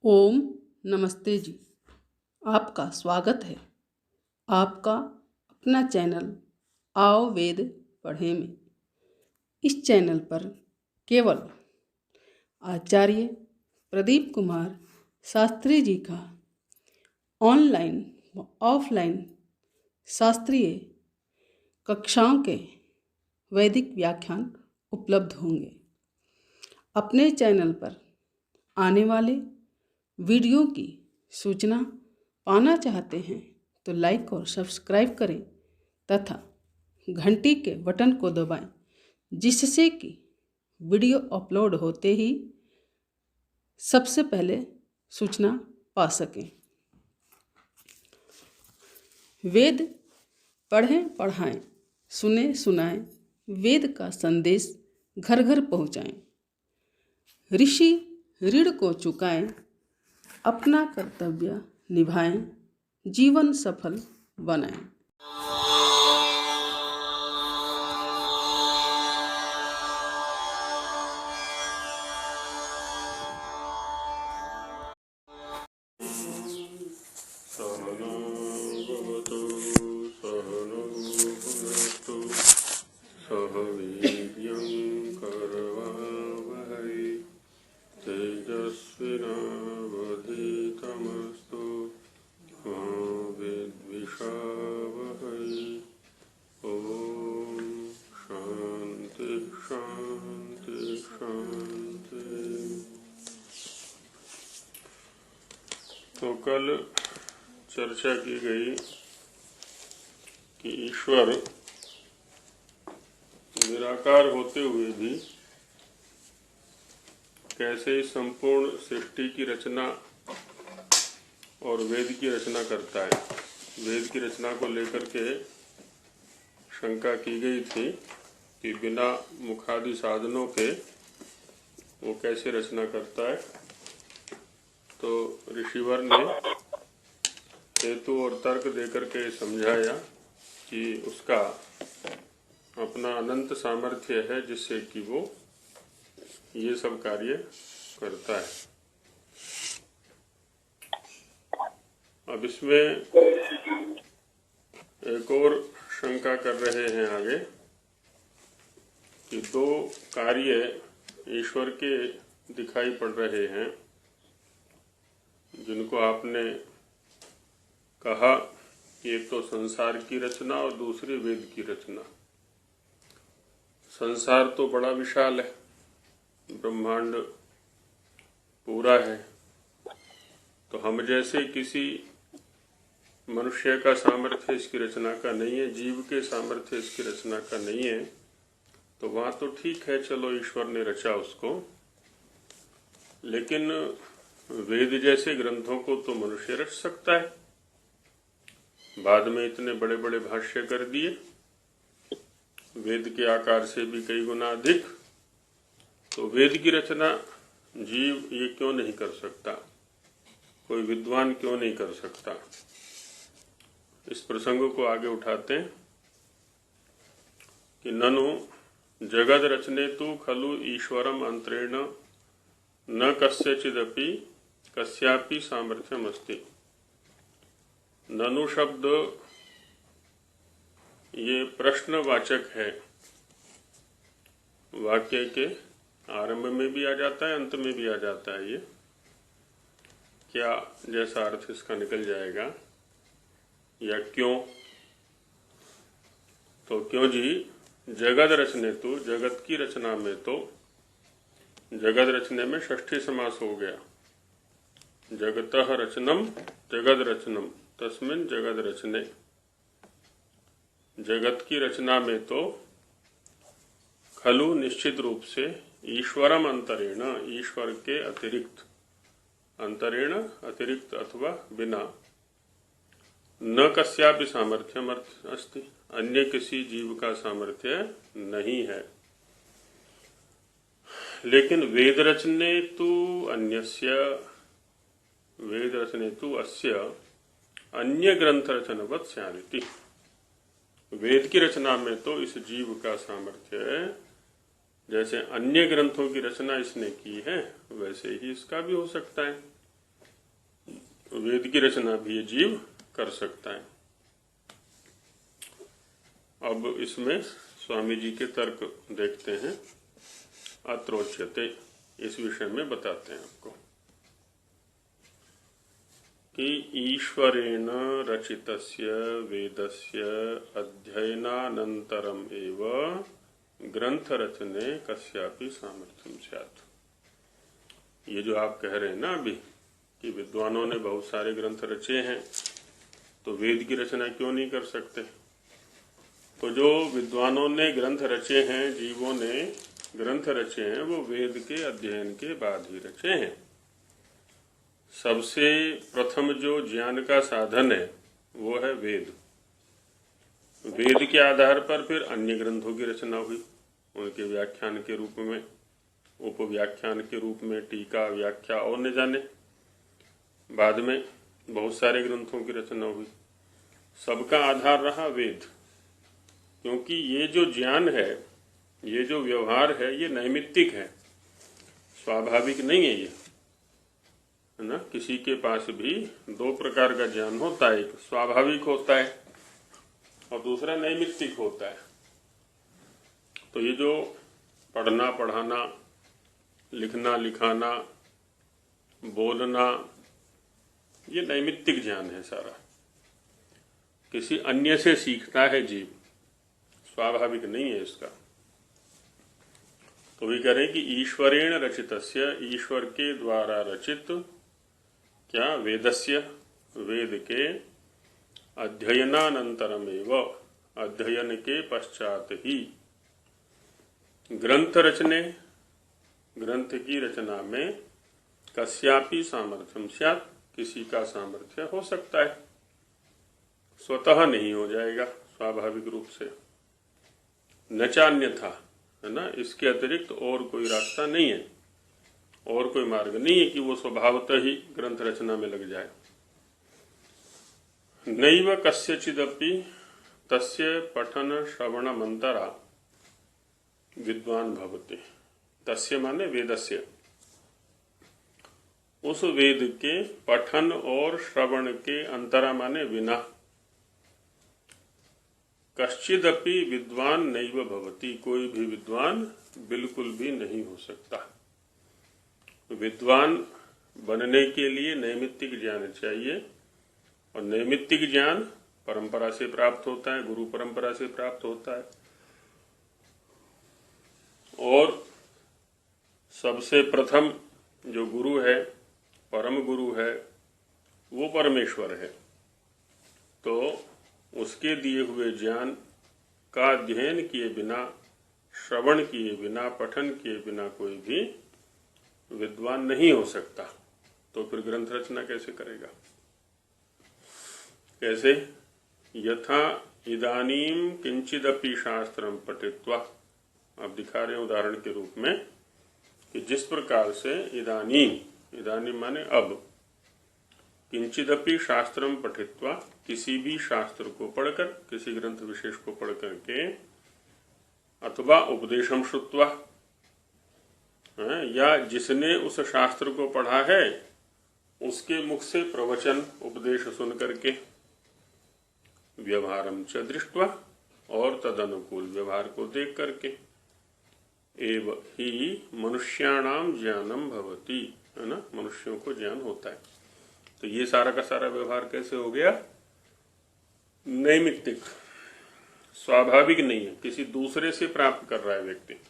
ओम नमस्ते जी। आपका स्वागत है आपका अपना चैनल आओ वेद पढ़ें में। इस चैनल पर केवल आचार्य प्रदीप कुमार शास्त्री जी का ऑनलाइन व ऑफलाइन शास्त्रीय कक्षाओं के वैदिक व्याख्यान उपलब्ध होंगे। अपने चैनल पर आने वाले वीडियो की सूचना पाना चाहते हैं तो लाइक और सब्सक्राइब करें तथा घंटी के बटन को दबाएं, जिससे कि वीडियो अपलोड होते ही सबसे पहले सूचना पा सकें। वेद पढ़ें पढ़ाएं, सुने सुनाएं, वेद का संदेश घर घर पहुंचाएं। ऋषि ऋण को चुकाएं, अपना कर्तव्य निभाएं, जीवन सफल बनाएं। सहनो भवतु सहनो भुनक्तु सह वीर्यं करवावहै तेजस्विनावधीतमस्तु मा विद्विषावहै। ओम शांति शांति शांति। तो कल चर्चा की गई कि ईश्वर निराकार होते हुए भी कैसे संपूर्ण सृष्टि की रचना और वेद की रचना करता है। वेद की रचना को लेकर के शंका की गई थी कि बिना मुखादि साधनों के वो कैसे रचना करता है। तो ऋषिवर ने हेतु और तर्क देकर के समझाया कि उसका अपना अनंत सामर्थ्य है जिससे कि वो ये सब कार्य करता है। अब इसमें एक और शंका कर रहे हैं आगे कि दो कार्य ईश्वर के दिखाई पड़ रहे हैं जिनको आपने कहा, एक तो संसार की रचना और दूसरी वेद की रचना। संसार तो बड़ा विशाल है, ब्रह्मांड पूरा है, तो हम जैसे किसी मनुष्य का सामर्थ्य इसकी रचना का नहीं है, जीव के सामर्थ्य इसकी रचना का नहीं है। तो वहां तो ठीक है, चलो ईश्वर ने रचा उसको, लेकिन वेद जैसे ग्रंथों को तो मनुष्य रच सकता है। बाद में इतने बड़े बड़े भाष्य कर दिए, वेद के आकार से भी कई गुना अधिक। तो वेद की रचना जीव ये क्यों नहीं कर सकता, कोई विद्वान क्यों नहीं कर सकता। इस प्रसंग को आगे उठाते हैं कि ननु जगद रचने तु खलु ईश्वरम अंतरेण न कस्यचिदपि कस्यापि सामर्थ्यम अस्ति। ननु शब्द ये प्रश्नवाचक है, वाक्य के आरंभ में भी आ जाता है, अंत में भी आ जाता है। ये क्या जैसा अर्थ इसका निकल जाएगा, या क्यों। तो क्यों जी, जगत रचने तो जगत की रचना में, तो जगत रचने में षष्ठी समास हो गया। जगतः रचनम जगद रचनम तस्मिन् जगद रचने। जगत की रचना में तो खलु निश्चित रूप से ईश्वरम अंतरेण, ईश्वर के अतिरिक्त, अंतरेण अतिरिक्त अथवा बिना, न कस्यापि सामर्थ्यम अस्ति, अन्य किसी जीव का सामर्थ्य नहीं है। लेकिन वेद रचने तु अन्यस्य, वेद रचने तु अस्य अन्य ग्रंथ रचनवत् स्यादिति। वेद की रचना में तो इस जीव का सामर्थ्य है, जैसे अन्य ग्रंथों की रचना इसने की है वैसे ही इसका भी हो सकता है। वेद की रचना भी ये जीव कर सकता है। अब इसमें स्वामी जी के तर्क देखते हैं। अत्रोच्यते इस विषय में बताते हैं आपको कि ईश्वरेण रचितस्य वेदस्य अध्ययनानन्तरम एव ग्रंथ रचने कस्यापि सामर्थ्यम स्यात्। ये जो आप कह रहे हैं ना अभी कि विद्वानों ने बहुत सारे ग्रंथ रचे हैं, तो वेद की रचना क्यों नहीं कर सकते? तो जो विद्वानों ने ग्रंथ रचे हैं, जीवों ने ग्रंथ रचे हैं, वो वेद के अध्ययन के बाद ही रचे हैं। सबसे प्रथम जो ज्ञान का साधन है वो है वेद। वेद के आधार पर फिर अन्य ग्रंथों की रचना हुई, उनके व्याख्यान के रूप में, उपव्याख्यान के रूप में, टीका, व्याख्या और न जाने बाद में बहुत सारे ग्रंथों की रचना हुई। सबका आधार रहा वेद, क्योंकि ये जो ज्ञान है, ये जो व्यवहार है, ये नैमित्तिक है, स्वाभाविक नहीं है ये, है ना। किसी के पास भी दो प्रकार का ज्ञान होता है, एक स्वाभाविक होता है और दूसरा नैमित्तिक होता है। तो ये जो पढ़ना, पढ़ाना, लिखना, लिखाना, बोलना, ये नैमित्तिक ज्ञान है सारा। किसी अन्य से सीखता है जीव, स्वाभाविक नहीं है इसका। तो भी करें कि ईश्वरेण रचितस्य, ईश्वर के द्वारा रचित क्या? वेदस्य, वेद के अध्ययनानंतरमेव, अध्ययन के पश्चात ही, ग्रंथ रचने, ग्रंथ की रचना में कस्यापि सामर्थ्यम स्यात्, किसी का सामर्थ्य हो सकता है, स्वतः नहीं हो जाएगा स्वाभाविक रूप से। न चान्यथा, है ना, इसके अतिरिक्त और कोई रास्ता नहीं है, और कोई मार्ग नहीं है कि वो स्वभावतः ही ग्रंथ रचना में लग जाए। नैव कस्यचिदपि तस्य पठन श्रवण मंतरा विद्वान भवति। तस्य माने वेदस्य, उस वेद के पठन और श्रवण के अंतरा माने बिना, कश्चिदपि विद्वान नैव भवति, कोई भी विद्वान बिल्कुल भी नहीं हो सकता। विद्वान बनने के लिए नैमित्तिक ज्ञान चाहिए, और नैमित्तिक ज्ञान परंपरा से प्राप्त होता है, गुरु परंपरा से प्राप्त होता है। और सबसे प्रथम जो गुरु है, परम गुरु है, वो परमेश्वर है। तो उसके दिए हुए ज्ञान का अध्ययन किए बिना, श्रवण किए बिना, पठन किए बिना कोई भी विद्वान नहीं हो सकता। तो फिर ग्रंथ रचना कैसे करेगा? कैसे? यथा इदानीम किंचिदपि शास्त्रम पठित्वा, अब दिखा रहे हैं उदाहरण के रूप में कि जिस प्रकार से इदानीम, इदानीम माने अब, किंचिदपि शास्त्रम पठित्वा, किसी भी शास्त्र को पढ़कर, किसी ग्रंथ विशेष को पढ़ करके, अथवा उपदेशम श्रुत्वा, या जिसने उस शास्त्र को पढ़ा है उसके मुख से प्रवचन, उपदेश सुन करके, व्यवहारम च दृष्ट्वा, और तदनुकूल व्यवहार को देख करके, एव ही मनुष्याणाम ज्ञानम भवति, है ना, मनुष्यों को ज्ञान होता है। तो ये सारा का सारा व्यवहार कैसे हो गया? नैमित्तिक, स्वाभाविक नहीं है, किसी दूसरे से प्राप्त कर रहा है व्यक्ति।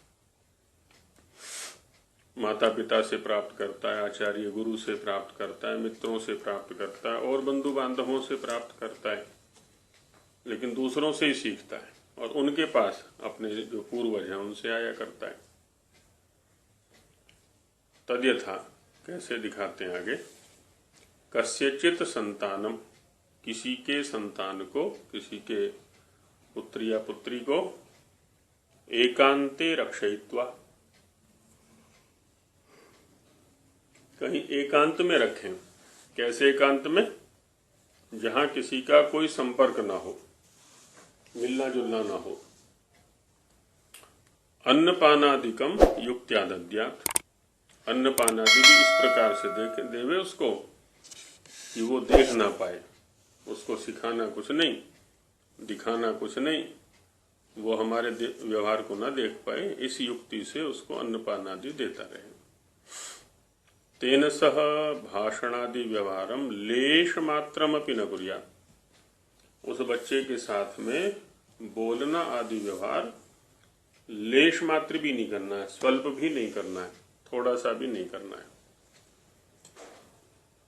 माता पिता से प्राप्त करता है, आचार्य गुरु से प्राप्त करता है, मित्रों से प्राप्त करता है, और बंधु बांधवों से प्राप्त करता है, लेकिन दूसरों से ही सीखता है, और उनके पास अपने जो पूर्वज हैं उनसे आया करता है। तद्यथा, कैसे दिखाते हैं आगे, कस्यचित संतानम, किसी के संतान को, किसी के पुत्र या पुत्री को, एकांते रक्षयित्वा, कहीं एकांत में रखें। कैसे एकांत में? जहां किसी का कोई संपर्क ना हो, मिलना जुलना ना हो। अन्नपानादिकम युक्त्यादद्यात्, अन्नपानादि भी इस प्रकार से देवे उसको कि वो देख ना पाए। उसको सिखाना कुछ नहीं, दिखाना कुछ नहीं, वो हमारे व्यवहार को ना देख पाए, इस युक्ति से उसको अन्नपान आदि देता रहे। तेन सह भाषणादि व्यवहारम लेश मात्रमपि न कुर्यात्। उस बच्चे के साथ में बोलना आदि व्यवहार लेश मात्र भी नहीं करना है, स्वल्प भी नहीं करना है, थोड़ा सा भी नहीं करना है।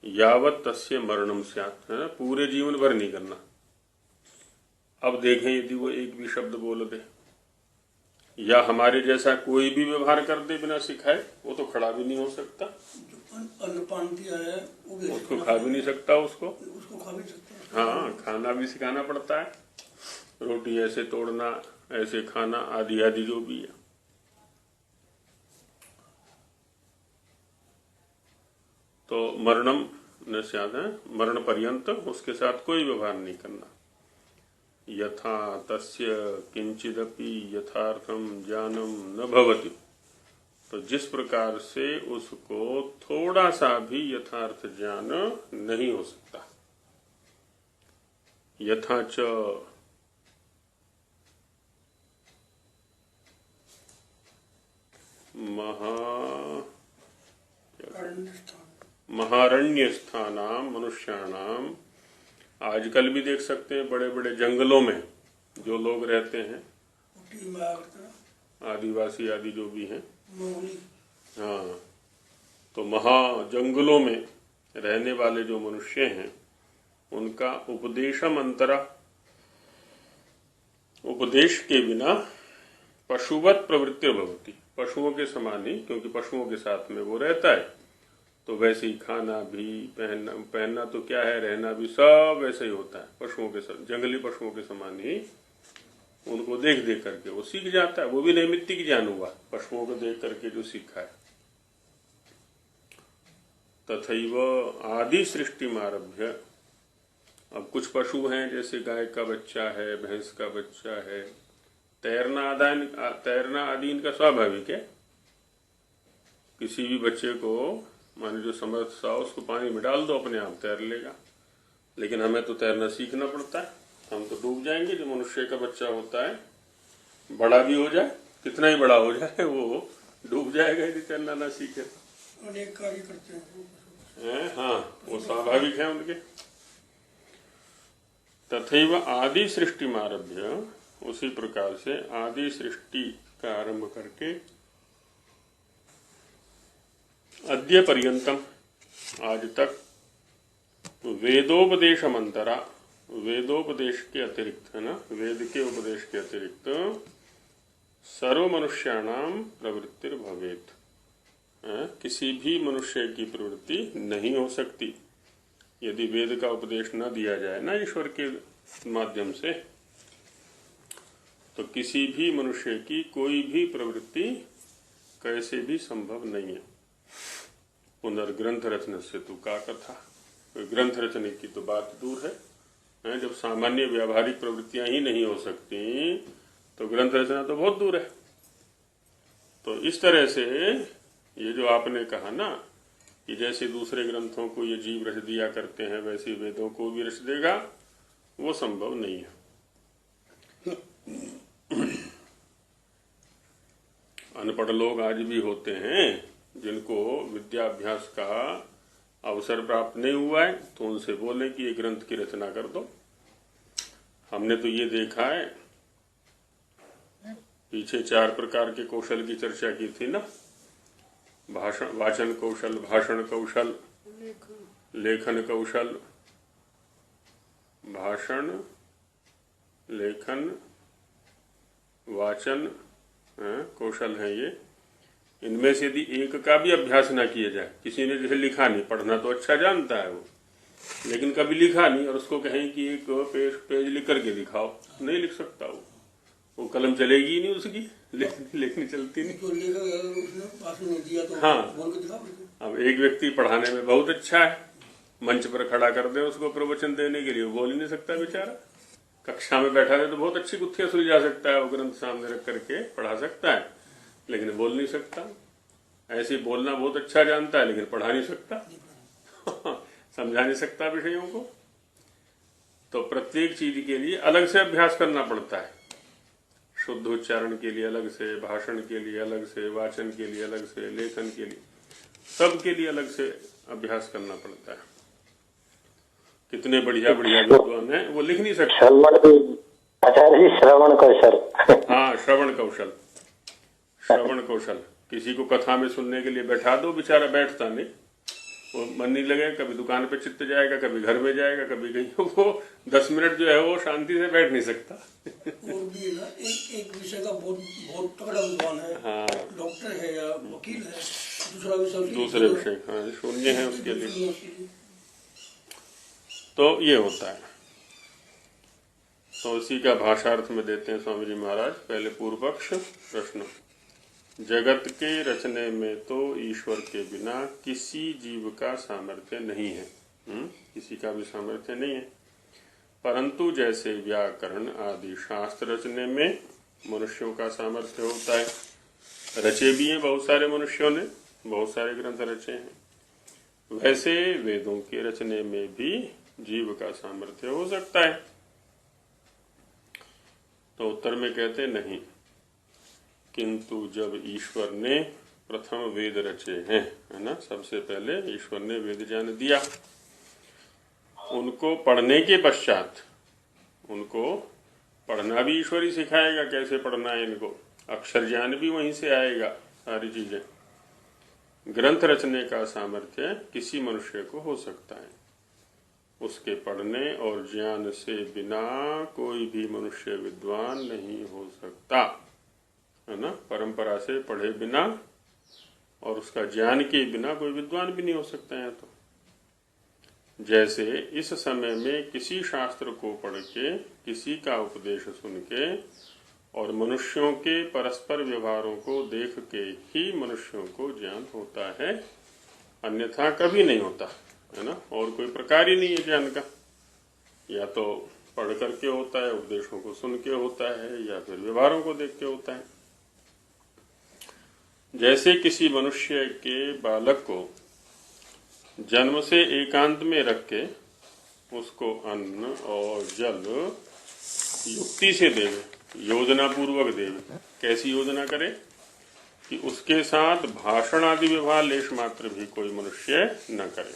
यावत तस्य मरणम स्यात्, है ना, पूरे जीवन भर नहीं करना। अब देखें यदि वो एक भी शब्द बोल दे या हमारे जैसा कोई भी व्यवहार कर दे बिना सिखाए, वो तो खड़ा भी नहीं हो सकता। अन्नपान किया है उसको खा भी नहीं सकता, उसको खा भी सकता है। हाँ, खाना भी सिखाना पड़ता है, रोटी ऐसे तोड़ना, ऐसे खाना, आदि आदि जो भी है। तो मरणम न स्यात् है, मरण पर्यंत उसके साथ कोई व्यवहार नहीं करना। यथा तस्य किंचिदपि यथार्थम ज्ञानम न भवति, तो जिस प्रकार से उसको थोड़ा सा भी यथार्थ ज्ञान नहीं हो सकता। यथा च महारण्य स्थानाम मनुष्याणाम, आजकल भी देख सकते हैं बड़े बड़े जंगलों में जो लोग रहते हैं, आदिवासी आदि जो भी हैं, हाँ, तो महाजंगलों में रहने वाले जो मनुष्य हैं उनका उपदेशम अंतरा, उपदेश के बिना पशुवत प्रवृत्ति भवति, पशुओं के समान ही, क्योंकि पशुओं के साथ में वो रहता है, तो वैसे ही खाना भी, पहनना तो क्या है, रहना भी सब वैसे ही होता है पशुओं के साथ, जंगली पशुओं के समान ही। उनको देख देख करके वो सीख जाता है, वो भी नैमित्तिक ज्ञान हुआ, पशुओं को देख करके जो सीखा है। तथैव आदि सृष्टि मारभ्य, अब कुछ पशु हैं जैसे गाय का बच्चा है, भैंस का बच्चा है, तैरना आदि इनका स्वाभाविक है। किसी भी बच्चे को मान जो समर्थ सा उसको पानी में डाल दो, अपने आप तैर लेगा। लेकिन हमें तो तैरना सीखना पड़ता है, हम तो डूब जाएंगे। जो मनुष्य का बच्चा होता है, बड़ा भी हो जाए, कितना ही बड़ा हो जाए, वो डूब जाएगा यदि तैरना ना सीखे तो। अनेक कार्य करते हैं, हाँ, वो स्वाभाविक है उनके। तथैव आदि सृष्टि मारभ्य, उसी प्रकार से आदि सृष्टि का आरंभ करके अद्य पर्यंतम, आज तक, वेदोपदेशमंतरा, वेदोपदेश के अतिरिक्त, है ना, वेद के उपदेश के अतिरिक्त सर्व मनुष्याणाम प्रवृत्तिर भवेत, किसी भी मनुष्य की प्रवृत्ति नहीं हो सकती यदि वेद का उपदेश न दिया जाए ना ईश्वर के माध्यम से, तो किसी भी मनुष्य की कोई भी प्रवृत्ति कैसे भी संभव नहीं है। पुनर्ग्रंथ रचना से तू का कथा, ग्रंथ रचने की तो बात दूर है, जब सामान्य व्यावहारिक प्रवृत्तियां ही नहीं हो सकती तो ग्रंथ रचना तो बहुत दूर है। तो इस तरह से ये जो आपने कहा ना कि जैसे दूसरे ग्रंथों को ये जीव रच दिया करते हैं, वैसे वेदों को भी रच देगा, वो संभव नहीं है। अनपढ़ लोग आज भी होते हैं जिनको विद्याभ्यास का अवसर प्राप्त नहीं हुआ है, तो उनसे बोले कि ये ग्रंथ की रचना कर दो। हमने तो ये देखा है, पीछे 4 प्रकार के कौशल की चर्चा की थी ना, भाषण, वाचन कौशल, भाषण कौशल, लेखन कौशल, भाषण, लेखन, वाचन कौशल है ये। इनमें से यदि एक का भी अभ्यास ना किया जाए, किसी ने जैसे लिखा नहीं, पढ़ना तो अच्छा जानता है वो, लेकिन कभी लिखा नहीं, और उसको कहें कि एक पेज लिख करके दिखाओ, नहीं लिख सकता वो कलम चलेगी ही नहीं उसकी, लेखनी चलती नहीं। तो नहीं दिया तो हाँ, बोल के दिखाओ। अब एक व्यक्ति पढ़ाने में बहुत अच्छा है, मंच पर खड़ा कर दे उसको प्रवचन देने के लिए, बोल ही नहीं सकता बेचारा। कक्षा में बैठा दे तो बहुत अच्छी गुत्थियां सुलझा सकता है, वो ग्रंथ सामने रख करके पढ़ा सकता है, लेकिन बोल नहीं सकता। ऐसे बोलना बहुत अच्छा जानता है, लेकिन पढ़ा नहीं सकता। समझा नहीं सकता विषयों को। तो प्रत्येक चीज के लिए अलग से अभ्यास करना पड़ता है। शुद्ध उच्चारण के लिए अलग से, भाषण के लिए अलग से, वाचन के लिए अलग से, लेखन के लिए, सब के लिए अलग से अभ्यास करना पड़ता है। कितने बढ़िया बढ़िया विद्वान हैं, वो लिख नहीं सकते। आचार्य जी श्रवण कौशल। हाँ, श्रवण कौशल। श्रवण कौशल। किसी को कथा में सुनने के लिए बैठा दो, बेचारा बैठता नहीं, वो मन नहीं लगेगा, कभी दुकान पे चित्त जाएगा, कभी घर में जाएगा, कभी कहीं, वो 10 मिनट जो है वो शांति से बैठ नहीं सकता। और भी ना एक विषय का बहुत बहुत तगड़ा विद्वान है। हाँ, डॉक्टर है या वकील है, दूसरे विषय शून्य है उसके लिए। तो ये होता है। तो इसी का भाषार्थ में देते हैं स्वामी जी महाराज। पहले पूर्व पक्ष प्रश्न। जगत के रचने में तो ईश्वर के बिना किसी जीव का सामर्थ्य नहीं है। किसी का भी सामर्थ्य नहीं है। परंतु जैसे व्याकरण आदि शास्त्र रचने में मनुष्यों का सामर्थ्य होता है, रचे भी हैं बहुत सारे मनुष्यों ने, बहुत सारे ग्रंथ रचे हैं, वैसे वेदों के रचने में भी जीव का सामर्थ्य हो सकता है। तो उत्तर में कहते नहीं, किंतु जब ईश्वर ने प्रथम वेद रचे हैं, है ना, सबसे पहले ईश्वर ने वेद ज्ञान दिया, उनको पढ़ने के पश्चात उनको पढ़ना भी ईश्वर ही सिखाएगा, कैसे पढ़ना है इनको, अक्षर ज्ञान भी वहीं से आएगा, सारी चीजें। ग्रंथ रचने का सामर्थ्य किसी मनुष्य को हो सकता है, उसके पढ़ने और ज्ञान से बिना कोई भी मनुष्य विद्वान नहीं हो सकता, है ना। परंपरा से पढ़े बिना और उसका ज्ञान के बिना कोई विद्वान भी नहीं हो सकता है। तो जैसे इस समय में किसी शास्त्र को पढ़ के, किसी का उपदेश सुन के और मनुष्यों के परस्पर व्यवहारों को देख के ही मनुष्यों को ज्ञान होता है, अन्यथा कभी नहीं होता, है ना। और कोई प्रकार ही नहीं है ज्ञान का, या तो पढ़ करके होता है, उपदेशों को सुन के होता है, या फिर व्यवहारों को देख के होता है। जैसे किसी मनुष्य के बालक को जन्म से एकांत में रख के उसको अन्न और जल युक्ति से देवे, योजना पूर्वक देवे। कैसी योजना करे कि उसके साथ भाषण आदि व्यवहार लेश मात्र भी कोई मनुष्य न करे,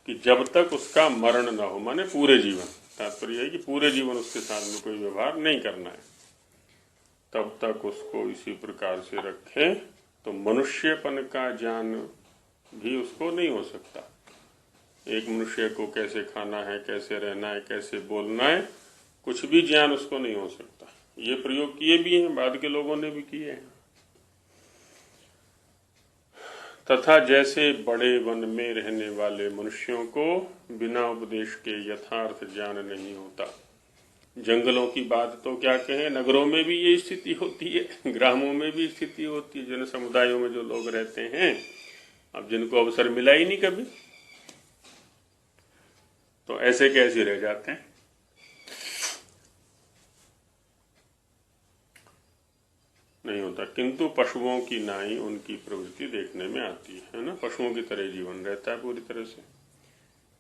कि जब तक उसका मरण न हो, माने पूरे जीवन, तात्पर्य है कि पूरे जीवन उसके साथ में कोई व्यवहार नहीं करना है, तब तक उसको इसी प्रकार से रखें तो मनुष्यपन का ज्ञान भी उसको नहीं हो सकता। एक मनुष्य को कैसे खाना है, कैसे रहना है, कैसे बोलना है, कुछ भी ज्ञान उसको नहीं हो सकता। ये प्रयोग किए भी हैं, बाद के लोगों ने भी किए हैं। तथा जैसे बड़े वन में रहने वाले मनुष्यों को बिना उपदेश के यथार्थ ज्ञान नहीं होता। जंगलों की बात तो क्या कहें, नगरों में भी ये स्थिति होती है, ग्रामों में भी स्थिति होती है, जन समुदायों में जो लोग रहते हैं, अब जिनको अवसर मिला ही नहीं कभी, तो ऐसे कैसे रह जाते हैं। नहीं होता। किंतु पशुओं की नाई उनकी प्रवृत्ति देखने में आती है ना, पशुओं की तरह जीवन रहता है पूरी तरह से।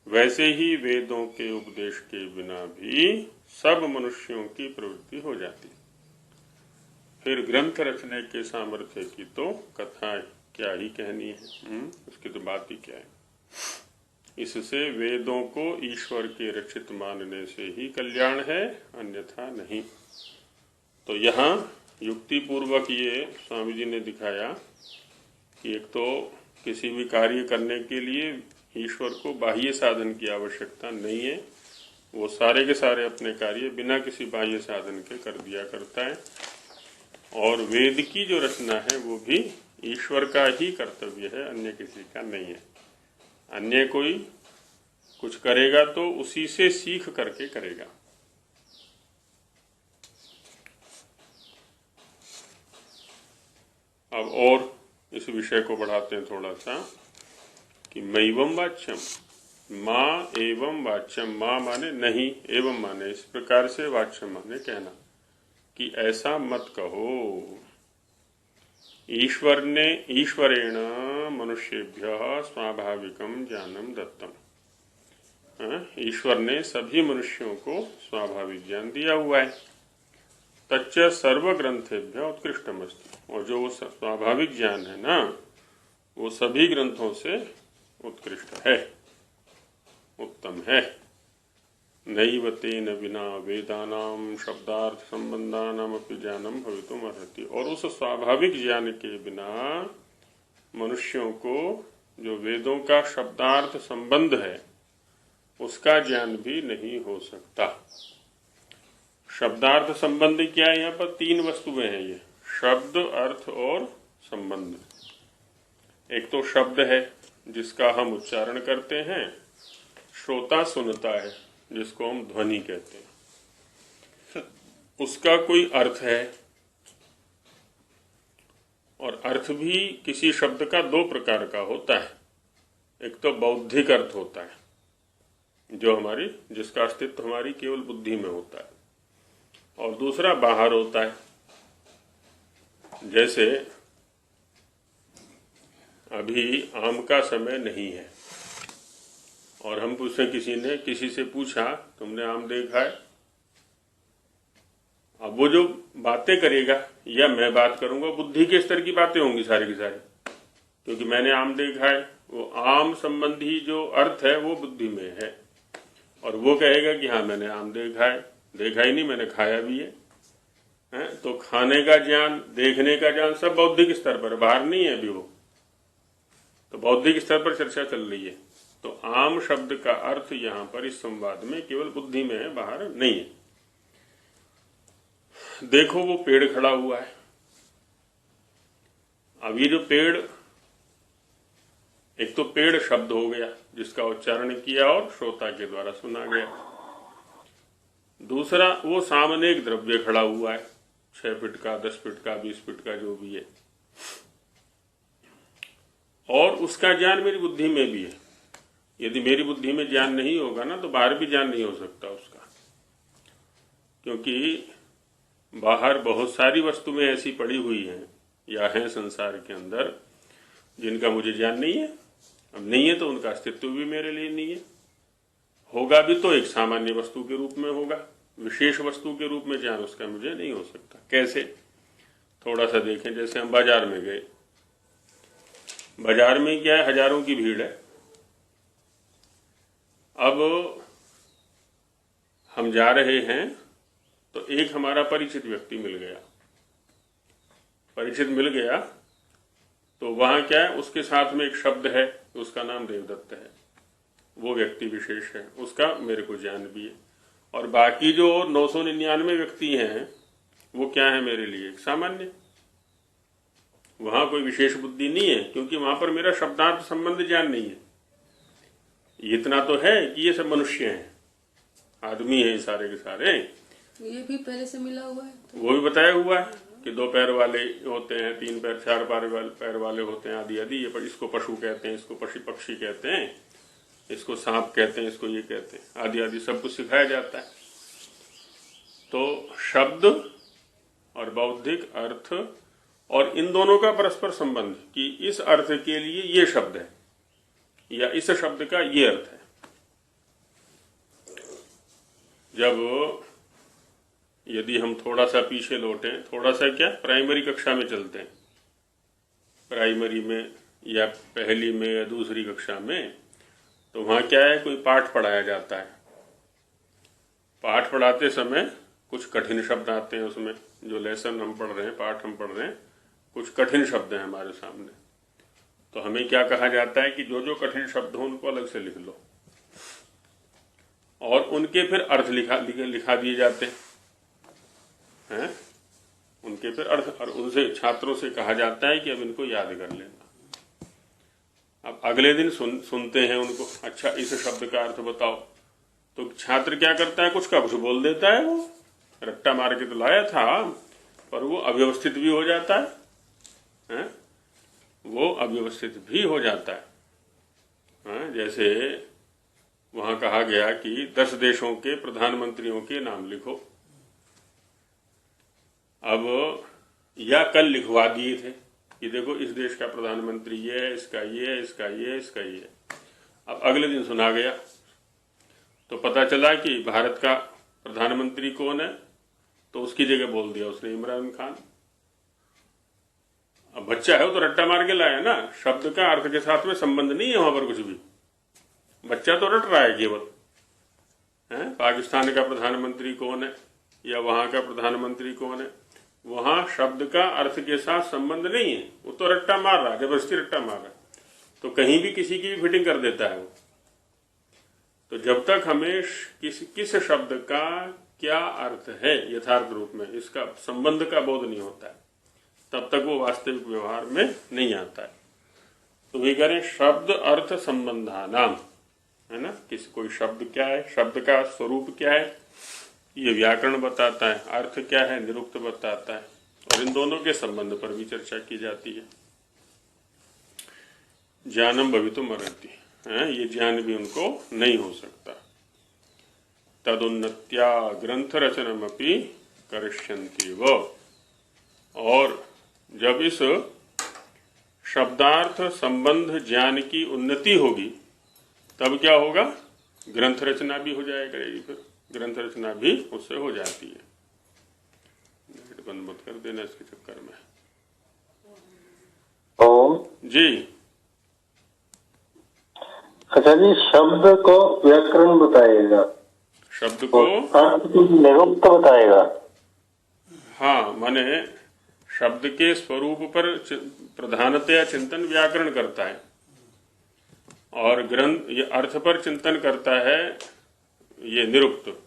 वैसे ही वेदों के उपदेश के बिना भी सब मनुष्यों की प्रवृत्ति हो जाती। फिर ग्रंथ रचने के सामर्थ्य की तो कथा क्या ही कहनी है, उसकी तो बात ही क्या है। इससे वेदों को ईश्वर के रचित मानने से ही कल्याण है, अन्यथा नहीं। तो यहाँ युक्ति पूर्वक ये स्वामी जी ने दिखाया कि एक तो किसी भी कार्य करने के लिए ईश्वर को बाह्य साधन की आवश्यकता नहीं है, वो सारे के सारे अपने कार्य बिना किसी बाह्य साधन के कर दिया करता है। और वेद की जो रचना है वो भी ईश्वर का ही कर्तव्य है, अन्य किसी का नहीं है। अन्य कोई कुछ करेगा तो उसी से सीख करके करेगा। अब और इस विषय को बढ़ाते हैं थोड़ा सा कि मैवम वाच्यम, माँ एवं वाच्यम, माँ माने नहीं, एवं माने इस प्रकार से, वाच्यम माने कहना, कि ऐसा मत कहो ईश्वरेण मनुष्येभ्यः स्वाभाविकं ज्ञानम दत्तम। ईश्वर ने सभी मनुष्यों को स्वाभाविक ज्ञान दिया हुआ है। तच्च सर्व ग्रंथेभ्य उत्कृष्टमस्ति, और जो स्वाभाविक ज्ञान है ना, वो सभी ग्रंथों से उत्कृष्ट है, उत्तम है। नैव तेन विना वेदानाम शब्दार्थ संबंधानामपि ज्ञानम भवितुम अर्हति। और उस स्वाभाविक ज्ञान के बिना मनुष्यों को जो वेदों का शब्दार्थ संबंध है उसका ज्ञान भी नहीं हो सकता। शब्दार्थ संबंध क्या है? यहाँ पर तीन वस्तुएं हैं, ये शब्द, अर्थ और संबंध। एक तो शब्द है जिसका हम उच्चारण करते हैं, श्रोता सुनता है जिसको हम ध्वनि कहते हैं, उसका कोई अर्थ है। और अर्थ भी किसी शब्द का दो प्रकार का होता है। एक तो बौद्धिक अर्थ होता है, जिसका अस्तित्व हमारी केवल बुद्धि में होता है, और दूसरा बाहर होता है। जैसे अभी आम का समय नहीं है और हम पूछे, किसी से पूछा तुमने आम देखा है? अब वो जो बातें करेगा या मैं बात करूंगा, बुद्धि के स्तर की बातें होंगी सारी की सारी, क्योंकि मैंने आम देखा है। वो आम संबंधी जो अर्थ है वो बुद्धि में है, और वो कहेगा कि हाँ मैंने आम देखा है। देखा ही नहीं, मैंने खाया भी है। तो खाने का ज्ञान, देखने का ज्ञान सब बौद्धिक स्तर पर, बाहर नहीं है अभी वो। तो बौद्धिक स्तर पर चर्चा चल रही है। तो आम शब्द का अर्थ यहाँ पर इस संवाद में केवल बुद्धि में है, बाहर नहीं है। देखो वो पेड़ खड़ा हुआ है। अब ये जो पेड़, एक तो पेड़ शब्द हो गया जिसका उच्चारण किया और श्रोता के द्वारा सुना गया। दूसरा, वो सामने एक द्रव्य खड़ा हुआ है, 6 फीट का, 10 फीट का, 20 फीट का, जो भी है, और उसका ज्ञान मेरी बुद्धि में भी है। यदि मेरी बुद्धि में ज्ञान नहीं होगा ना, तो बाहर भी ज्ञान नहीं हो सकता उसका, क्योंकि बाहर बहुत सारी वस्तुएं ऐसी पड़ी हुई हैं या हैं संसार के अंदर जिनका मुझे ज्ञान नहीं है। अब नहीं है तो उनका अस्तित्व भी मेरे लिए नहीं है। होगा भी तो एक सामान्य वस्तु के रूप में होगा, विशेष वस्तु के रूप में ज्ञान उसका मुझे नहीं हो सकता। कैसे? थोड़ा सा देखें। जैसे हम बाजार में गए, बाजार में क्या है, हजारों की भीड़ है। अब हम जा रहे हैं तो एक हमारा परिचित व्यक्ति मिल गया। परिचित मिल गया तो वहां क्या है, उसके साथ में एक शब्द है, उसका नाम देवदत्त है। वो व्यक्ति विशेष है, उसका मेरे को ज्ञान भी है। और बाकी जो 999 व्यक्ति हैं वो क्या है मेरे लिए, सामान्य। वहां कोई विशेष बुद्धि नहीं है, क्योंकि वहां पर मेरा शब्दार्थ संबंध ज्ञान नहीं है। इतना तो है कि ये सब मनुष्य हैं, आदमी हैं सारे के सारे। ये भी पहले से मिला हुआ है तो? वो भी बताया हुआ है कि 2 पैर वाले होते हैं, 3 पैर, 4 पैर वाले होते हैं, आदि आदि। ये इसको पशु कहते हैं, इसको पक्षी कहते हैं, इसको सांप कहते हैं, इसको ये कहते हैं, आदि आदि सब कुछ सिखाया जाता है। तो शब्द और बौद्धिक अर्थ, और इन दोनों का परस्पर संबंध कि इस अर्थ के लिए ये शब्द है या इस शब्द का ये अर्थ है। जब यदि हम थोड़ा सा पीछे लौटें, थोड़ा सा क्या, प्राइमरी कक्षा में चलते हैं, प्राइमरी में या पहली में या दूसरी कक्षा में, तो वहां क्या है, कोई पाठ पढ़ाया जाता है। पाठ पढ़ाते समय कुछ कठिन शब्द आते हैं उसमें। जो लेसन हम पढ़ रहे हैं, पाठ हम पढ़ रहे हैं, कुछ कठिन शब्द हैं हमारे सामने। तो हमें क्या कहा जाता है कि जो जो कठिन शब्द हो उनको अलग से लिख लो, और उनके फिर अर्थ लिखा दिए जाते हैं। उनके फिर अर्थ, और उनसे छात्रों से कहा जाता है कि अब इनको याद कर लेना। अब अगले दिन सुनते हैं उनको, अच्छा इस शब्द का अर्थ बताओ। तो छात्र क्या करता है, कुछ का कुछ बोल देता है। वो रट्टा मार के तो लाया था, पर वो अव्यवस्थित भी हो जाता है, वो अव्यवस्थित भी हो जाता है। जैसे वहां कहा गया कि 10 देशों के प्रधानमंत्रियों के नाम लिखो। अब या कल लिखवा दिए थे कि देखो इस देश का प्रधानमंत्री ये है, इसका ये है, इसका ये है, इसका ये है। अब अगले दिन सुना गया तो पता चला कि भारत का प्रधानमंत्री कौन है, तो उसकी जगह बोल दिया उसने इमरान खान। अब बच्चा है वो तो रट्टा मार के लाया ना, शब्द का अर्थ के साथ में संबंध नहीं है वहां पर कुछ भी, बच्चा तो रट रहा है केवल। पाकिस्तान का प्रधानमंत्री कौन है या वहां का प्रधानमंत्री कौन है, वहां शब्द का अर्थ के साथ संबंध नहीं है, वो तो रट्टा मार रहा है, जबरदस्ती रट्टा मार रहा है, तो कहीं भी किसी की भी फिटिंग कर देता है वो। तो जब तक हमें किस शब्द का क्या अर्थ है यथार्थ रूप में, इसका संबंध का बोध नहीं होता है, तब तक वो वास्तविक व्यवहार में नहीं आता है। तो वे करें शब्द अर्थ संबंधानाम, है ना, कोई शब्द क्या है, शब्द का स्वरूप क्या है, ये व्याकरण बताता है, अर्थ क्या है निरुक्त बताता है, और इन दोनों के संबंध पर भी चर्चा की जाती है। ज्ञानम भवितुम अर्हति, ये ज्ञान भी उनको नहीं हो सकता। तदुन्नत्या ग्रंथ रचनमपि करिष्यन्ति वो, और जब इस शब्दार्थ संबंध ज्ञान की उन्नति होगी तब क्या होगा, ग्रंथ रचना भी हो जाया करेगी, फिर ग्रंथ रचना भी उससे हो जाती है। बंद मत कर देना इसके चक्कर में। ओम जी अच्छा जी, शब्द को व्याकरण बताएगा, शब्द को अर्थ को निरुक्त बताएगा। हाँ, माने शब्द के स्वरूप पर प्रधानतया चिंतन व्याकरण करता है, और ग्रंथ ये अर्थ पर चिंतन करता है ये निरुक्त,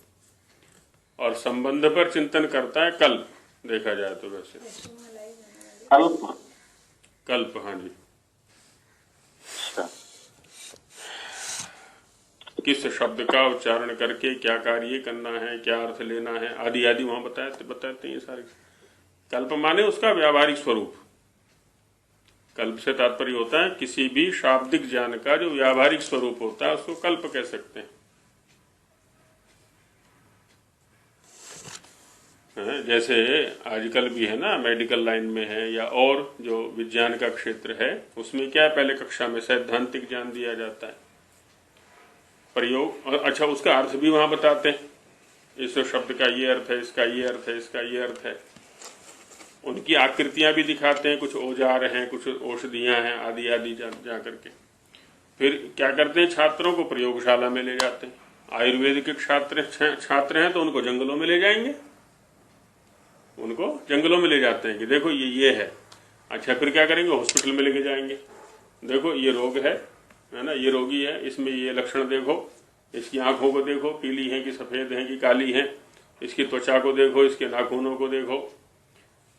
और संबंध पर चिंतन करता है कल्प। देखा जाए तो वैसे कल्प, हाँ जी। किस शब्द का उच्चारण करके क्या कार्य करना है, क्या अर्थ लेना है, आदि आदि वहां बताते हैं सारे। कल्प माने उसका व्यावहारिक स्वरूप। कल्प से तात्पर्य होता है किसी भी शाब्दिक ज्ञान का जो व्यावहारिक स्वरूप होता है उसको कल्प कह सकते हैं। जैसे आजकल भी है ना, मेडिकल लाइन में है या और जो विज्ञान का क्षेत्र है, उसमें क्या है, पहले कक्षा में सैद्धांतिक ज्ञान दिया जाता है, प्रयोग, और अच्छा उसका अर्थ भी वहां बताते हैं, इस शब्द का ये अर्थ है, इसका ये अर्थ है, इसका ये अर्थ है। उनकी आकृतियां भी दिखाते हैं, कुछ औजार हैं, कुछ औषधियां हैं, आदि आदि जा करके। फिर क्या करते हैं, छात्रों को प्रयोगशाला में ले जाते हैं। आयुर्वेद के छात्र हैं तो उनको जंगलों में ले जाएंगे, उनको जंगलों में ले जाते हैं कि देखो ये है। अच्छा फिर क्या करेंगे, हॉस्पिटल में लेके जाएंगे, देखो ये रोग है ना, ये रोगी है, इसमें ये लक्षण देखो, इसकी आंखों को देखो, पीली है कि सफेद है कि काली है, इसकी त्वचा को देखो, इसके नाखूनों को देखो।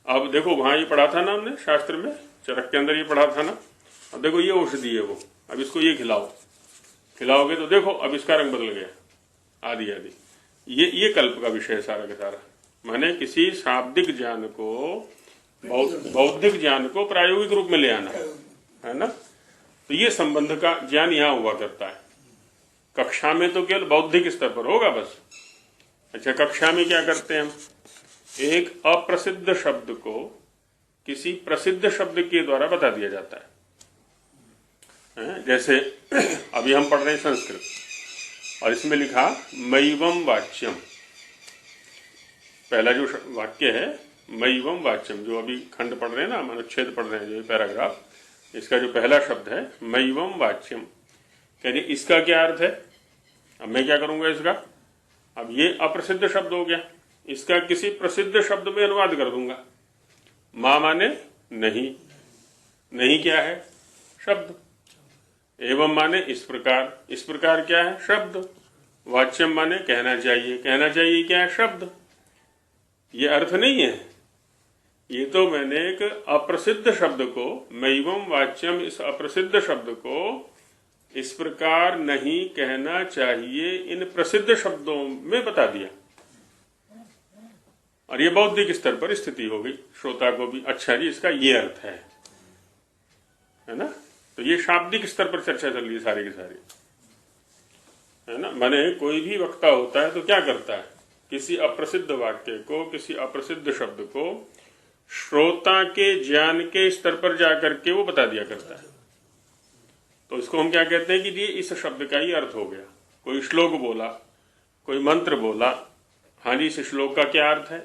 अब देखो वहां ये पढ़ा था ना हमने शास्त्र में, चरक के अंदर ये पढ़ा था ना, अब देखो ये औषधि है वो, अब इसको ये खिलाओगे तो देखो अब इसका रंग बदल गया, आदि आदि। ये कल्प का विषय है सारा का सारा। माने किसी शाब्दिक ज्ञान को, बौद्धिक ज्ञान को प्रायोगिक रूप में ले आना, है ना। तो ये संबंध का ज्ञान यहाँ हुआ करता है। कक्षा में तो केवल बौद्धिक स्तर पर होगा बस। अच्छा कक्षा में क्या करते हैं हम, एक अप्रसिद्ध शब्द को किसी प्रसिद्ध शब्द के द्वारा बता दिया जाता है। जैसे अभी हम पढ़ रहे हैं संस्कृत, और इसमें लिखा मयिवम वाच्यम, पहला जो वाक्य है मयिवम वाच्यम, जो अभी खंड पढ़ रहे हैं ना, अनुच्छेद पढ़ रहे हैं, जो पैराग्राफ, इसका जो पहला शब्द है मयिवम वाच्यम, कहते इसका क्या अर्थ है। अब मैं क्या करूंगा इसका, अब ये अप्रसिद्ध शब्द हो गया, इसका किसी प्रसिद्ध शब्द में अनुवाद कर दूंगा। मां माने नहीं, नहीं क्या है, शब्द। एवं माने इस प्रकार क्या है, शब्द। वाच्यम माने कहना चाहिए क्या है, शब्द। ये अर्थ नहीं है, ये तो मैंने एक अप्रसिद्ध शब्द को, मयिवम वाच्यम, इस अप्रसिद्ध शब्द को इस प्रकार नहीं कहना चाहिए इन प्रसिद्ध शब्दों में बता दिया, और ये बौद्धिक स्तर पर स्थिति हो गई, श्रोता को भी अच्छा जी इसका ये अर्थ है ना। तो ये शाब्दिक स्तर पर चर्चा चल रही है सारी की सारी, है ना। माने कोई भी वक्ता होता है तो क्या करता है, किसी अप्रसिद्ध वाक्य को, किसी अप्रसिद्ध शब्द को श्रोता के ज्ञान के स्तर पर जाकर के वो बता दिया करता है। तो इसको हम क्या कहते हैं कि ये इस शब्द का ही अर्थ हो गया। कोई श्लोक बोला, कोई मंत्र बोला, हाँ जी इस श्लोक का क्या अर्थ है,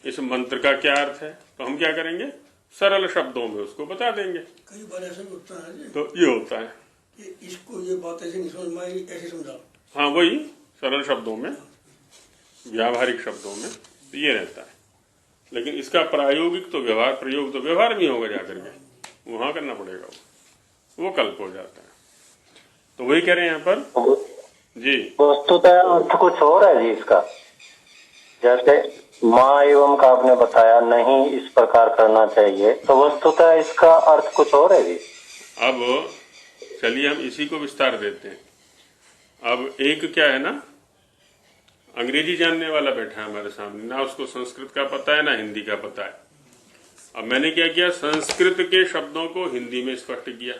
इस मंत्र का क्या अर्थ है, तो हम क्या करेंगे, सरल शब्दों में उसको बता देंगे। कई बार ऐसा भी होता है जी तो ये होता है कि इसको ये बात ऐसे नहीं समझ में आई, ऐसे समझा। हाँ वही सरल शब्दों में, व्यावहारिक शब्दों में तो ये रहता है। लेकिन इसका प्रायोगिक तो व्यवहार, प्रयोग तो व्यवहार में होगा, जाकर के वहां करना पड़ेगा, वो कल्प हो जाता है। तो वही कह रहे हैं यहाँ पर जी। वस्तुतः अर्थ कुछ और है जी इसका, जैसे माँ एवं का आपने बताया नहीं इस प्रकार करना चाहिए, तो वस्तुतः इसका अर्थ कुछ और है जी। अब चलिए हम इसी को विस्तार देते हैं। अब एक क्या है ना, अंग्रेजी जानने वाला बैठा है हमारे सामने, ना उसको संस्कृत का पता है ना हिंदी का पता है। अब मैंने क्या किया, संस्कृत के शब्दों को हिंदी में स्पष्ट किया।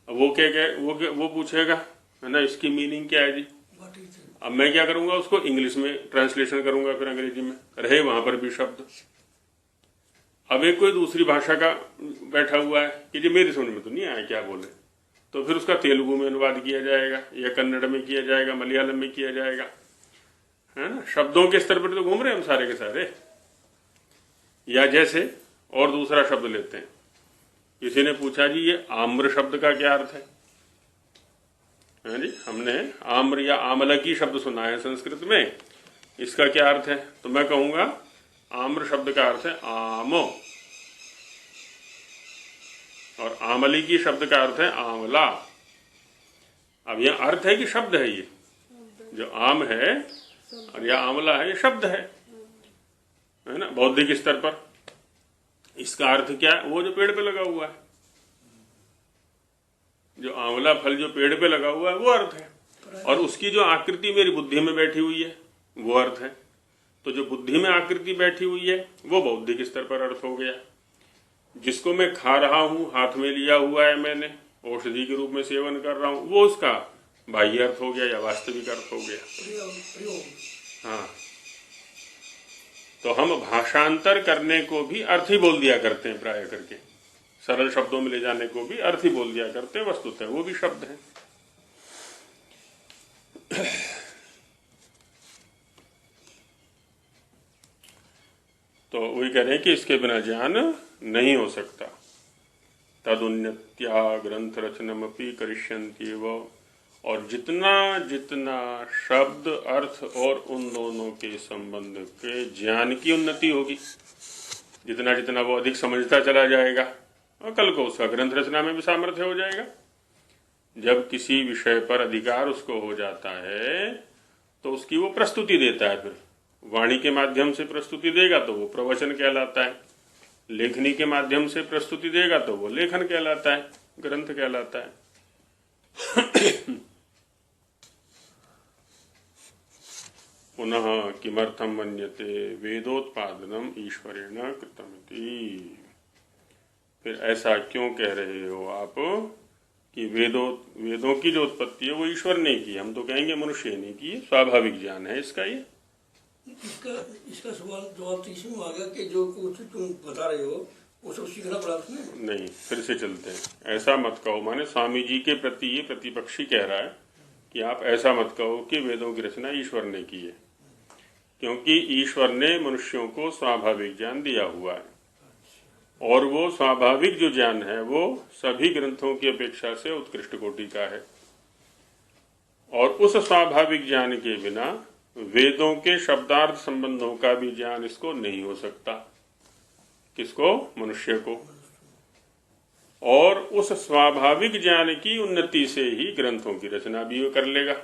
अब वो क्या वो पूछेगा है ना इसकी मीनिंग क्या है जी। अब मैं क्या करूंगा, उसको इंग्लिश में ट्रांसलेशन करूंगा, फिर अंग्रेजी में रहे वहां पर भी शब्द। अब एक कोई दूसरी भाषा का बैठा हुआ है कि जी मेरी समझ में तो नहीं आया क्या बोले, तो फिर उसका तेलुगु में अनुवाद किया जाएगा या कन्नड़ में किया जाएगा, मलयालम में किया जाएगा, है ना। शब्दों के स्तर पर तो घूम रहे हैं हम सारे के सारे। या जैसे और दूसरा शब्द लेते हैं, किसी ने पूछा जी ये आम्र शब्द का क्या अर्थ है जी। हमने आम्र या आमलकी शब्द सुना है संस्कृत में, इसका क्या अर्थ है, तो मैं कहूंगा आम्र शब्द का अर्थ है आमो, और आमलिकी शब्द का अर्थ है आंवला। अब यह अर्थ है कि शब्द है, ये जो आम है और यह आंवला है, ये शब्द है ना बौद्धिक स्तर पर। इसका अर्थ क्या है, वो जो पेड़ पे लगा हुआ है, जो आंवला फल जो पेड़ पे लगा हुआ है वो अर्थ है, और उसकी जो आकृति मेरी बुद्धि में बैठी हुई है वो अर्थ है। तो जो बुद्धि में आकृति बैठी हुई है वो बौद्धिक स्तर पर अर्थ हो गया। जिसको मैं खा रहा हूं, हाथ में लिया हुआ है मैंने, औषधि के रूप में सेवन कर रहा हूं, वो उसका बाह्य अर्थ हो गया या वास्तविक अर्थ हो गया। हाँ, तो हम भाषांतर करने को भी अर्थ ही बोल दिया करते हैं, प्राय करके सरल शब्दों में ले जाने को भी अर्थ ही बोल दिया करते हैं, वस्तुतः वो भी शब्द है। तो वही कह रहे हैं कि इसके बिना ज्ञान नहीं हो सकता। तदुन्नत्या ग्रंथ रचनमपि करिष्यन्ति एव, और जितना जितना शब्द अर्थ और उन दोनों के संबंध के ज्ञान की उन्नति होगी, जितना जितना वो अधिक समझता चला जाएगा, और कल को उसका ग्रंथ रचना में भी सामर्थ्य हो जाएगा। जब किसी विषय पर अधिकार उसको हो जाता है तो उसकी वो प्रस्तुति देता है, फिर वाणी के माध्यम से प्रस्तुति देगा तो वो प्रवचन कहलाता है, लेखनी के माध्यम से प्रस्तुति देगा तो वो लेखन कहलाता है, ग्रंथ कहलाता है। पुनः किमर्थम मन्यते वेदोत्पादनम ईश्वरेण कृतमिति। फिर ऐसा क्यों कह रहे हो आप कि वेदों की जो उत्पत्ति है वो ईश्वर ने की, हम तो कहेंगे मनुष्य ने की, स्वाभाविक ज्ञान है इसका। ये इसका सवाल जवाब तो इसमें आ गया कि जो कुछ तुम बता रहे हो वो सब सीखना पड़ा उसमें। नहीं, फिर से चलते हैं। ऐसा मत कहो, माने स्वामी जी के प्रति ये प्रतिपक्षी कह रहा है कि आप ऐसा मत कहो कि वेदों की रचना ईश्वर ने की है, क्योंकि ईश्वर ने मनुष्यों को स्वाभाविक ज्ञान दिया हुआ है, और वो स्वाभाविक जो ज्ञान है वो सभी ग्रंथों की अपेक्षा से उत्कृष्ट कोटि का है। और उस स्वाभाविक ज्ञान के बिना वेदों के शब्दार्थ संबंधों का भी ज्ञान इसको नहीं हो सकता। किसको? मनुष्य को। और उस स्वाभाविक ज्ञान की उन्नति से ही ग्रंथों की रचना भी वो कर लेगा।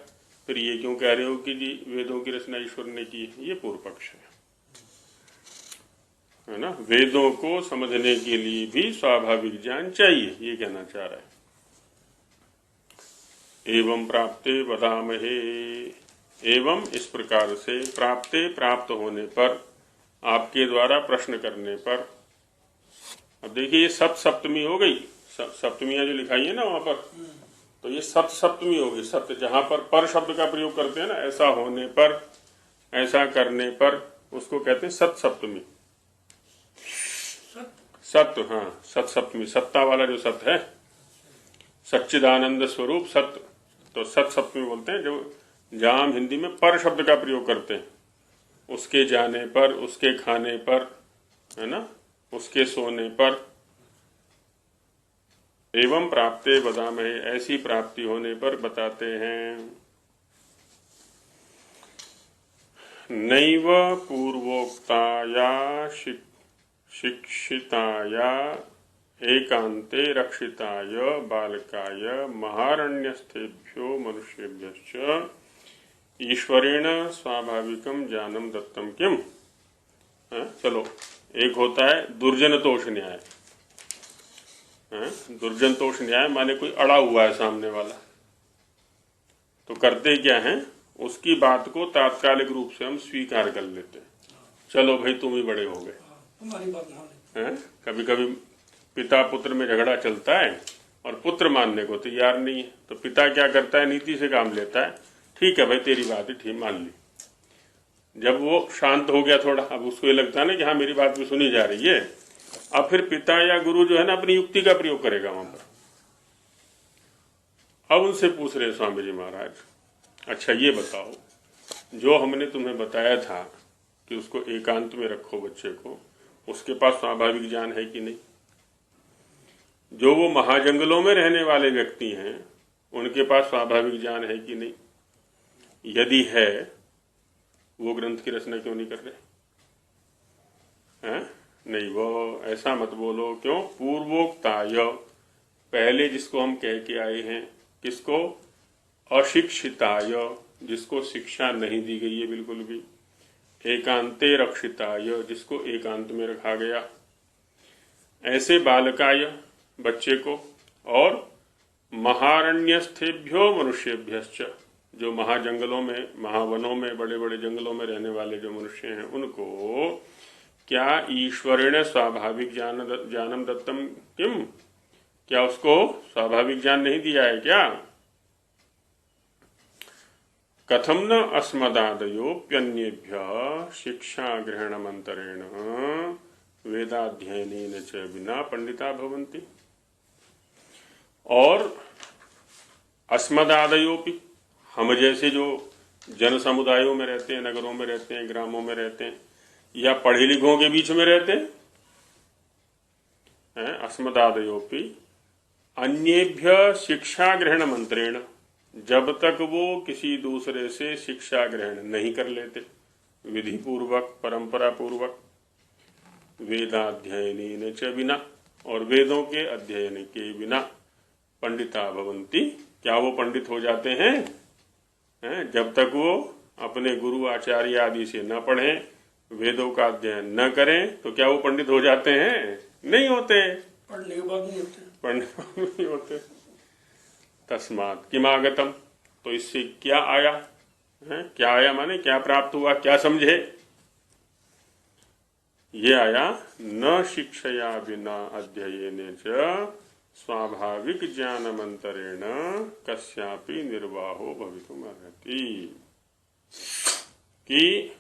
फिर ये क्यों कह रहे हो कि जी वेदों की रचना ईश्वर ने की है? ये पूर्व पक्ष है ना। वेदों को समझने के लिए भी स्वाभाविक ज्ञान चाहिए, ये कहना चाह रहा है। एवं प्राप्ते वदामहे, एवं इस प्रकार से प्राप्ते प्राप्त होने पर, आपके द्वारा प्रश्न करने पर। अब देखिए ये सप्तमी हो गई, सप्तमियां जो लिखाई है ना वहां पर, तो ये सप्तमी होगी। सप्त जहां पर शब्द का प्रयोग करते हैं ना, ऐसा होने पर, ऐसा करने पर, उसको कहते हैं सप्तमी। सत्य, हाँ सत सप्तमी, सत्ता वाला जो सत्य है, सच्चिदानंद स्वरूप सत्य, तो सत सप्तमी बोलते हैं। जो जहां हिंदी में पर शब्द का प्रयोग करते हैं, उसके जाने पर, उसके खाने पर, है ना, उसके सोने पर। एवं प्राप्ते वदामहे, ऐसी प्राप्ति होने पर बताते हैं। नैव पूर्वोक्ताया शिक्षिताया एकांते रक्षिताय बालकाय महारण्यस्थेभ्यो मनुष्येभ्यश्च ईश्वरेण स्वाभाविकम ज्ञानम दत्तम किम। चलो, एक होता है दुर्जन तोष न्याय। दुर्जन तोष न्याय माने कोई अड़ा हुआ है सामने वाला, तो करते क्या है, उसकी बात को तात्कालिक रूप से हम स्वीकार कर लेते हैं। चलो भाई तुम ही बड़े हो गए, हमारी बात मान ले। कभी कभी पिता पुत्र में झगड़ा चलता है और पुत्र मानने को तैयार नहीं है, तो पिता क्या करता है, नीति से काम लेता है। ठीक है भाई तेरी बात ही ठीक, मान ली। जब वो शांत हो गया थोड़ा, अब उसको ये लगता है ना कि हाँ मेरी बात भी सुनी जा रही है, अब फिर पिता या गुरु जो है ना अपनी युक्ति का प्रयोग करेगा वहां पर। अब उनसे पूछ रहे स्वामी जी महाराज, अच्छा ये बताओ, जो हमने तुम्हें बताया था कि उसको एकांत में रखो बच्चे को, उसके पास स्वाभाविक ज्ञान है कि नहीं? जो वो महाजंगलों में रहने वाले व्यक्ति हैं, उनके पास स्वाभाविक ज्ञान है कि नहीं? यदि है, वो ग्रंथ की रचना क्यों नहीं कर रहे हैं? नहीं, वो ऐसा मत बोलो। क्यों? पूर्वोक्ताय, पहले जिसको हम कह के आए हैं, किसको? अशिक्षिताय, जिसको शिक्षा नहीं दी गई है बिल्कुल भी। एकांते रक्षिताय, जिसको एकांत में रखा गया। ऐसे बालकाय, बच्चे को। और महारण्यस्थेभ्यो मनुष्येभ्यश्च, जो महाजंगलों में, महावनों में, बड़े बड़े जंगलों में रहने वाले जो मनुष्य हैं, उनको क्या ईश्वरेण स्वाभाविक ज्ञानम दत्तम किम, क्या उसको स्वाभाविक ज्ञान नहीं दिया है क्या? कथम न अस्मदादयोप्यन्येभ्यः शिक्षा ग्रहणमंतरेण वेदाध्ययनेन च विना पंडिता भवन्ति। और अस्मदादयोपि, हम जैसे जो जन समुदायों में रहते हैं, नगरों में रहते हैं, ग्रामों में रहते हैं, या पढ़े लिखों के बीच में रहते हैं, अस्मदादयोपि अन्येभ्य शिक्षा ग्रहण मंत्रेण, जब तक वो किसी दूसरे से शिक्षा ग्रहण नहीं कर लेते विधि पूर्वक, परंपरा पूर्वक, वेदाध्ययनेन च विना, और वेदों के अध्ययन के बिना, पंडिता भवन्ति, क्या वो पंडित हो जाते हैं? जब तक वो अपने गुरु आचार्य आदि से न पढ़ें, वेदों का अध्ययन न करें, तो क्या वो पंडित हो जाते हैं? नहीं होते। पढ़ने के बाद नहीं होते, पढ़ने के बाद नहीं होते। तस्मात् किमागतम, तो इससे क्या आया है? क्या आया माने क्या प्राप्त हुआ, क्या समझे? ये आया, न शिक्षया बिना अध्ययने च स्वाभाविक ज्ञानमंतरेण कस्यापि निर्वाहो भवितुमर्हति। कि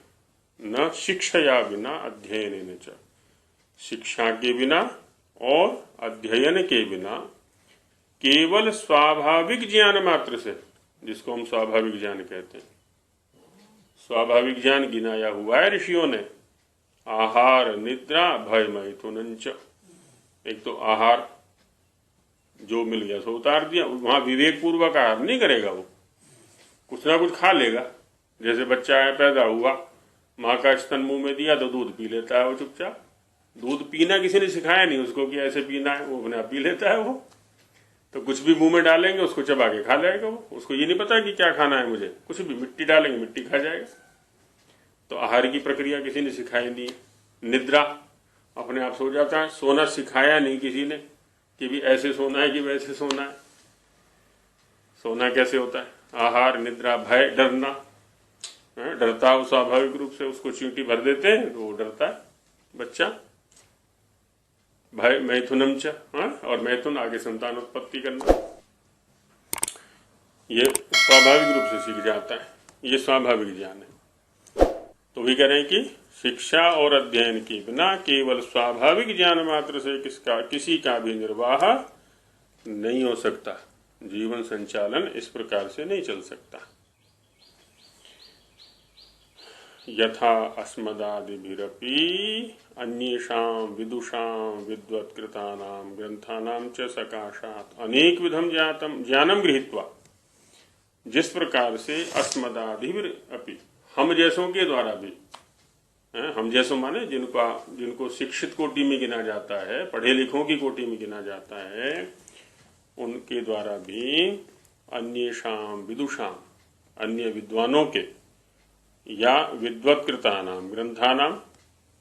न शिक्षया बिना अध्ययनेन च, शिक्षा के बिना और अध्ययन के बिना, केवल स्वाभाविक ज्ञान मात्र से, जिसको हम स्वाभाविक ज्ञान कहते हैं, स्वाभाविक ज्ञान गिनाया हुआ है ऋषियों ने। आहार निद्रा भय मैथुन च, एक तो आहार जो मिल गया सो उतार दिया, वहां विवेक पूर्वक आहार नहीं करेगा, वो कुछ ना कुछ खा लेगा। जैसे बच्चा है, पैदा हुआ, माँ का स्तन मुंह में दिया तो दूध पी लेता है वो चुपचाप। दूध पीना किसी ने सिखाया नहीं उसको कि ऐसे पीना है, वो अपने आप पी लेता है वो। तो कुछ भी मुंह में डालेंगे उसको चबा के खा जाएगा वो, उसको ये नहीं पता कि क्या खाना है मुझे, कुछ भी मिट्टी डालेंगे मिट्टी खा जाएगा। तो आहार की प्रक्रिया किसी ने सिखाई नहीं। निद्रा, अपने आप सो जाता है, सोना सिखाया नहीं किसी ने कि भी ऐसे सोना है कि वैसे सोना है। सोना कैसे होता है? आहार निद्रा भय, डरना, डरता है स्वाभाविक रूप से, उसको चींटी भर देते हैं तो वो डरता है बच्चा। भय मैथुनम च, और मैथुन आगे संतान उत्पत्ति करना, ये स्वाभाविक रूप से सीख जाता है, ये स्वाभाविक ज्ञान है। तो भी कह रहे हैं कि शिक्षा और अध्ययन के बिना केवल स्वाभाविक ज्ञान मात्र से किसी का भी निर्वाह नहीं हो सकता। जीवन संचालन इस प्रकार से नहीं चल सकता। यथा अस्मदादिभिरपि अन्येषां विदुषां विद्वत्कृतानां ग्रंथानां च सकाशात् अनेक विधम ज्ञानम गृहीत्वा, जिस प्रकार से अस्मदादिभिरपि हम जैसों के द्वारा भी, हम जैसों माने जिनको शिक्षित कोटि में गिना जाता है, पढ़े लिखों की कोटि में गिना जाता है, उनके द्वारा भी अन्येषां विदुषां, अन्य विद्वानों के, या विद्वत्कृतानाम ग्रंथानाम,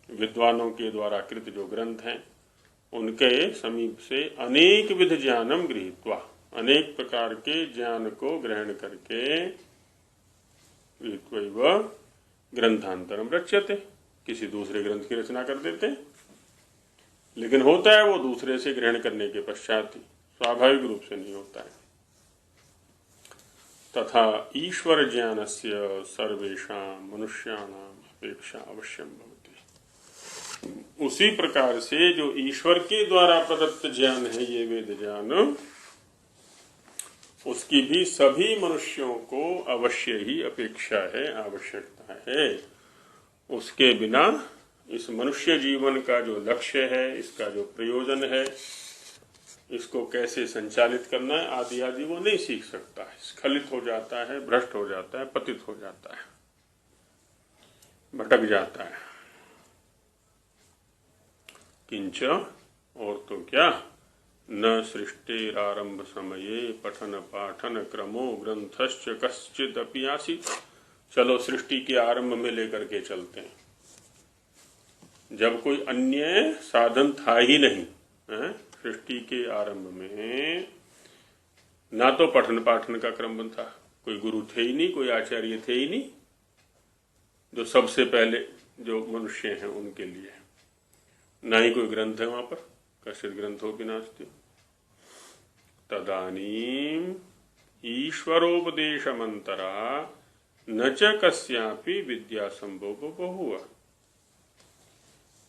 विद्वानों के द्वारा कृत जो ग्रंथ हैं उनके समीप से अनेक विध ज्ञानम गृहीत्वा, अनेक प्रकार के ज्ञान को ग्रहण करके ग्रंथांतरम रच्यते, किसी दूसरे ग्रंथ की रचना कर देते। लेकिन होता है वो दूसरे से ग्रहण करने के पश्चात ही, स्वाभाविक रूप से नहीं होता है। तथा ईश्वर ज्ञानस्य सर्वेषां मनुष्याणां अपेक्षा अवश्यम भवति। उसी प्रकार से जो ईश्वर के द्वारा प्रदत्त ज्ञान है ये वेद ज्ञान, उसकी भी सभी मनुष्यों को अवश्य ही अपेक्षा है, आवश्यकता है। उसके बिना इस मनुष्य जीवन का जो लक्ष्य है, इसका जो प्रयोजन है, इसको कैसे संचालित करना है आदि आदि वो नहीं सीख सकता है। स्खलित हो जाता है, भ्रष्ट हो जाता है, पतित हो जाता है, भटक जाता है। किंच, और तो क्या, न सृष्टिरारंभ समये पठन पाठन क्रमो ग्रंथश्च कश्चिद अपि आसीत्। चलो सृष्टि के आरंभ में लेकर के चलते हैं, जब कोई अन्य साधन था ही नहीं। सृष्टि के आरंभ में ना तो पठन पाठन का क्रम था, कोई गुरु थे ही नहीं, कोई आचार्य थे ही नहीं, जो सबसे पहले जो मनुष्य हैं उनके लिए, ना ही कोई ग्रंथ है वहां पर, कश्चित् ग्रंथो भी नास्ति। तदानीम ईश्वरोपदेशमंतरा न च कस्यापि विद्या संभव बहुआ।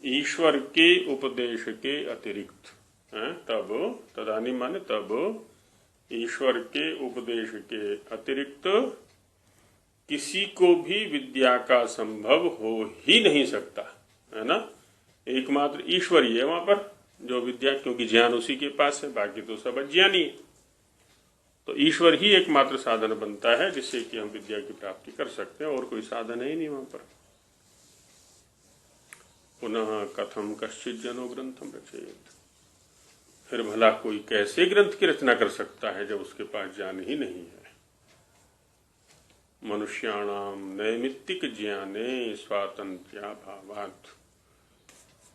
ईश्वर के उपदेश के अतिरिक्त, तब तदानीम माने तब ईश्वर के उपदेश के अतिरिक्त किसी को भी विद्या का संभव हो ही नहीं सकता, है ना। एकमात्र ईश्वर ही है वहां पर जो विद्या, क्योंकि ज्ञान उसी के पास है, बाकी तो सब अज्ञानी है। तो ईश्वर ही एकमात्र साधन बनता है जिससे कि हम विद्या की प्राप्ति कर सकते हैं, और कोई साधन है ही नहीं वहां पर। पुनः कथम कश्चित् जनो ग्रंथम रचयेत्। फिर भला कोई कैसे ग्रंथ की रचना कर सकता है जब उसके पास ज्ञान ही नहीं है। मनुष्याणाम नैमित्तिक ज्ञाने स्वातंत्र्याभावात्।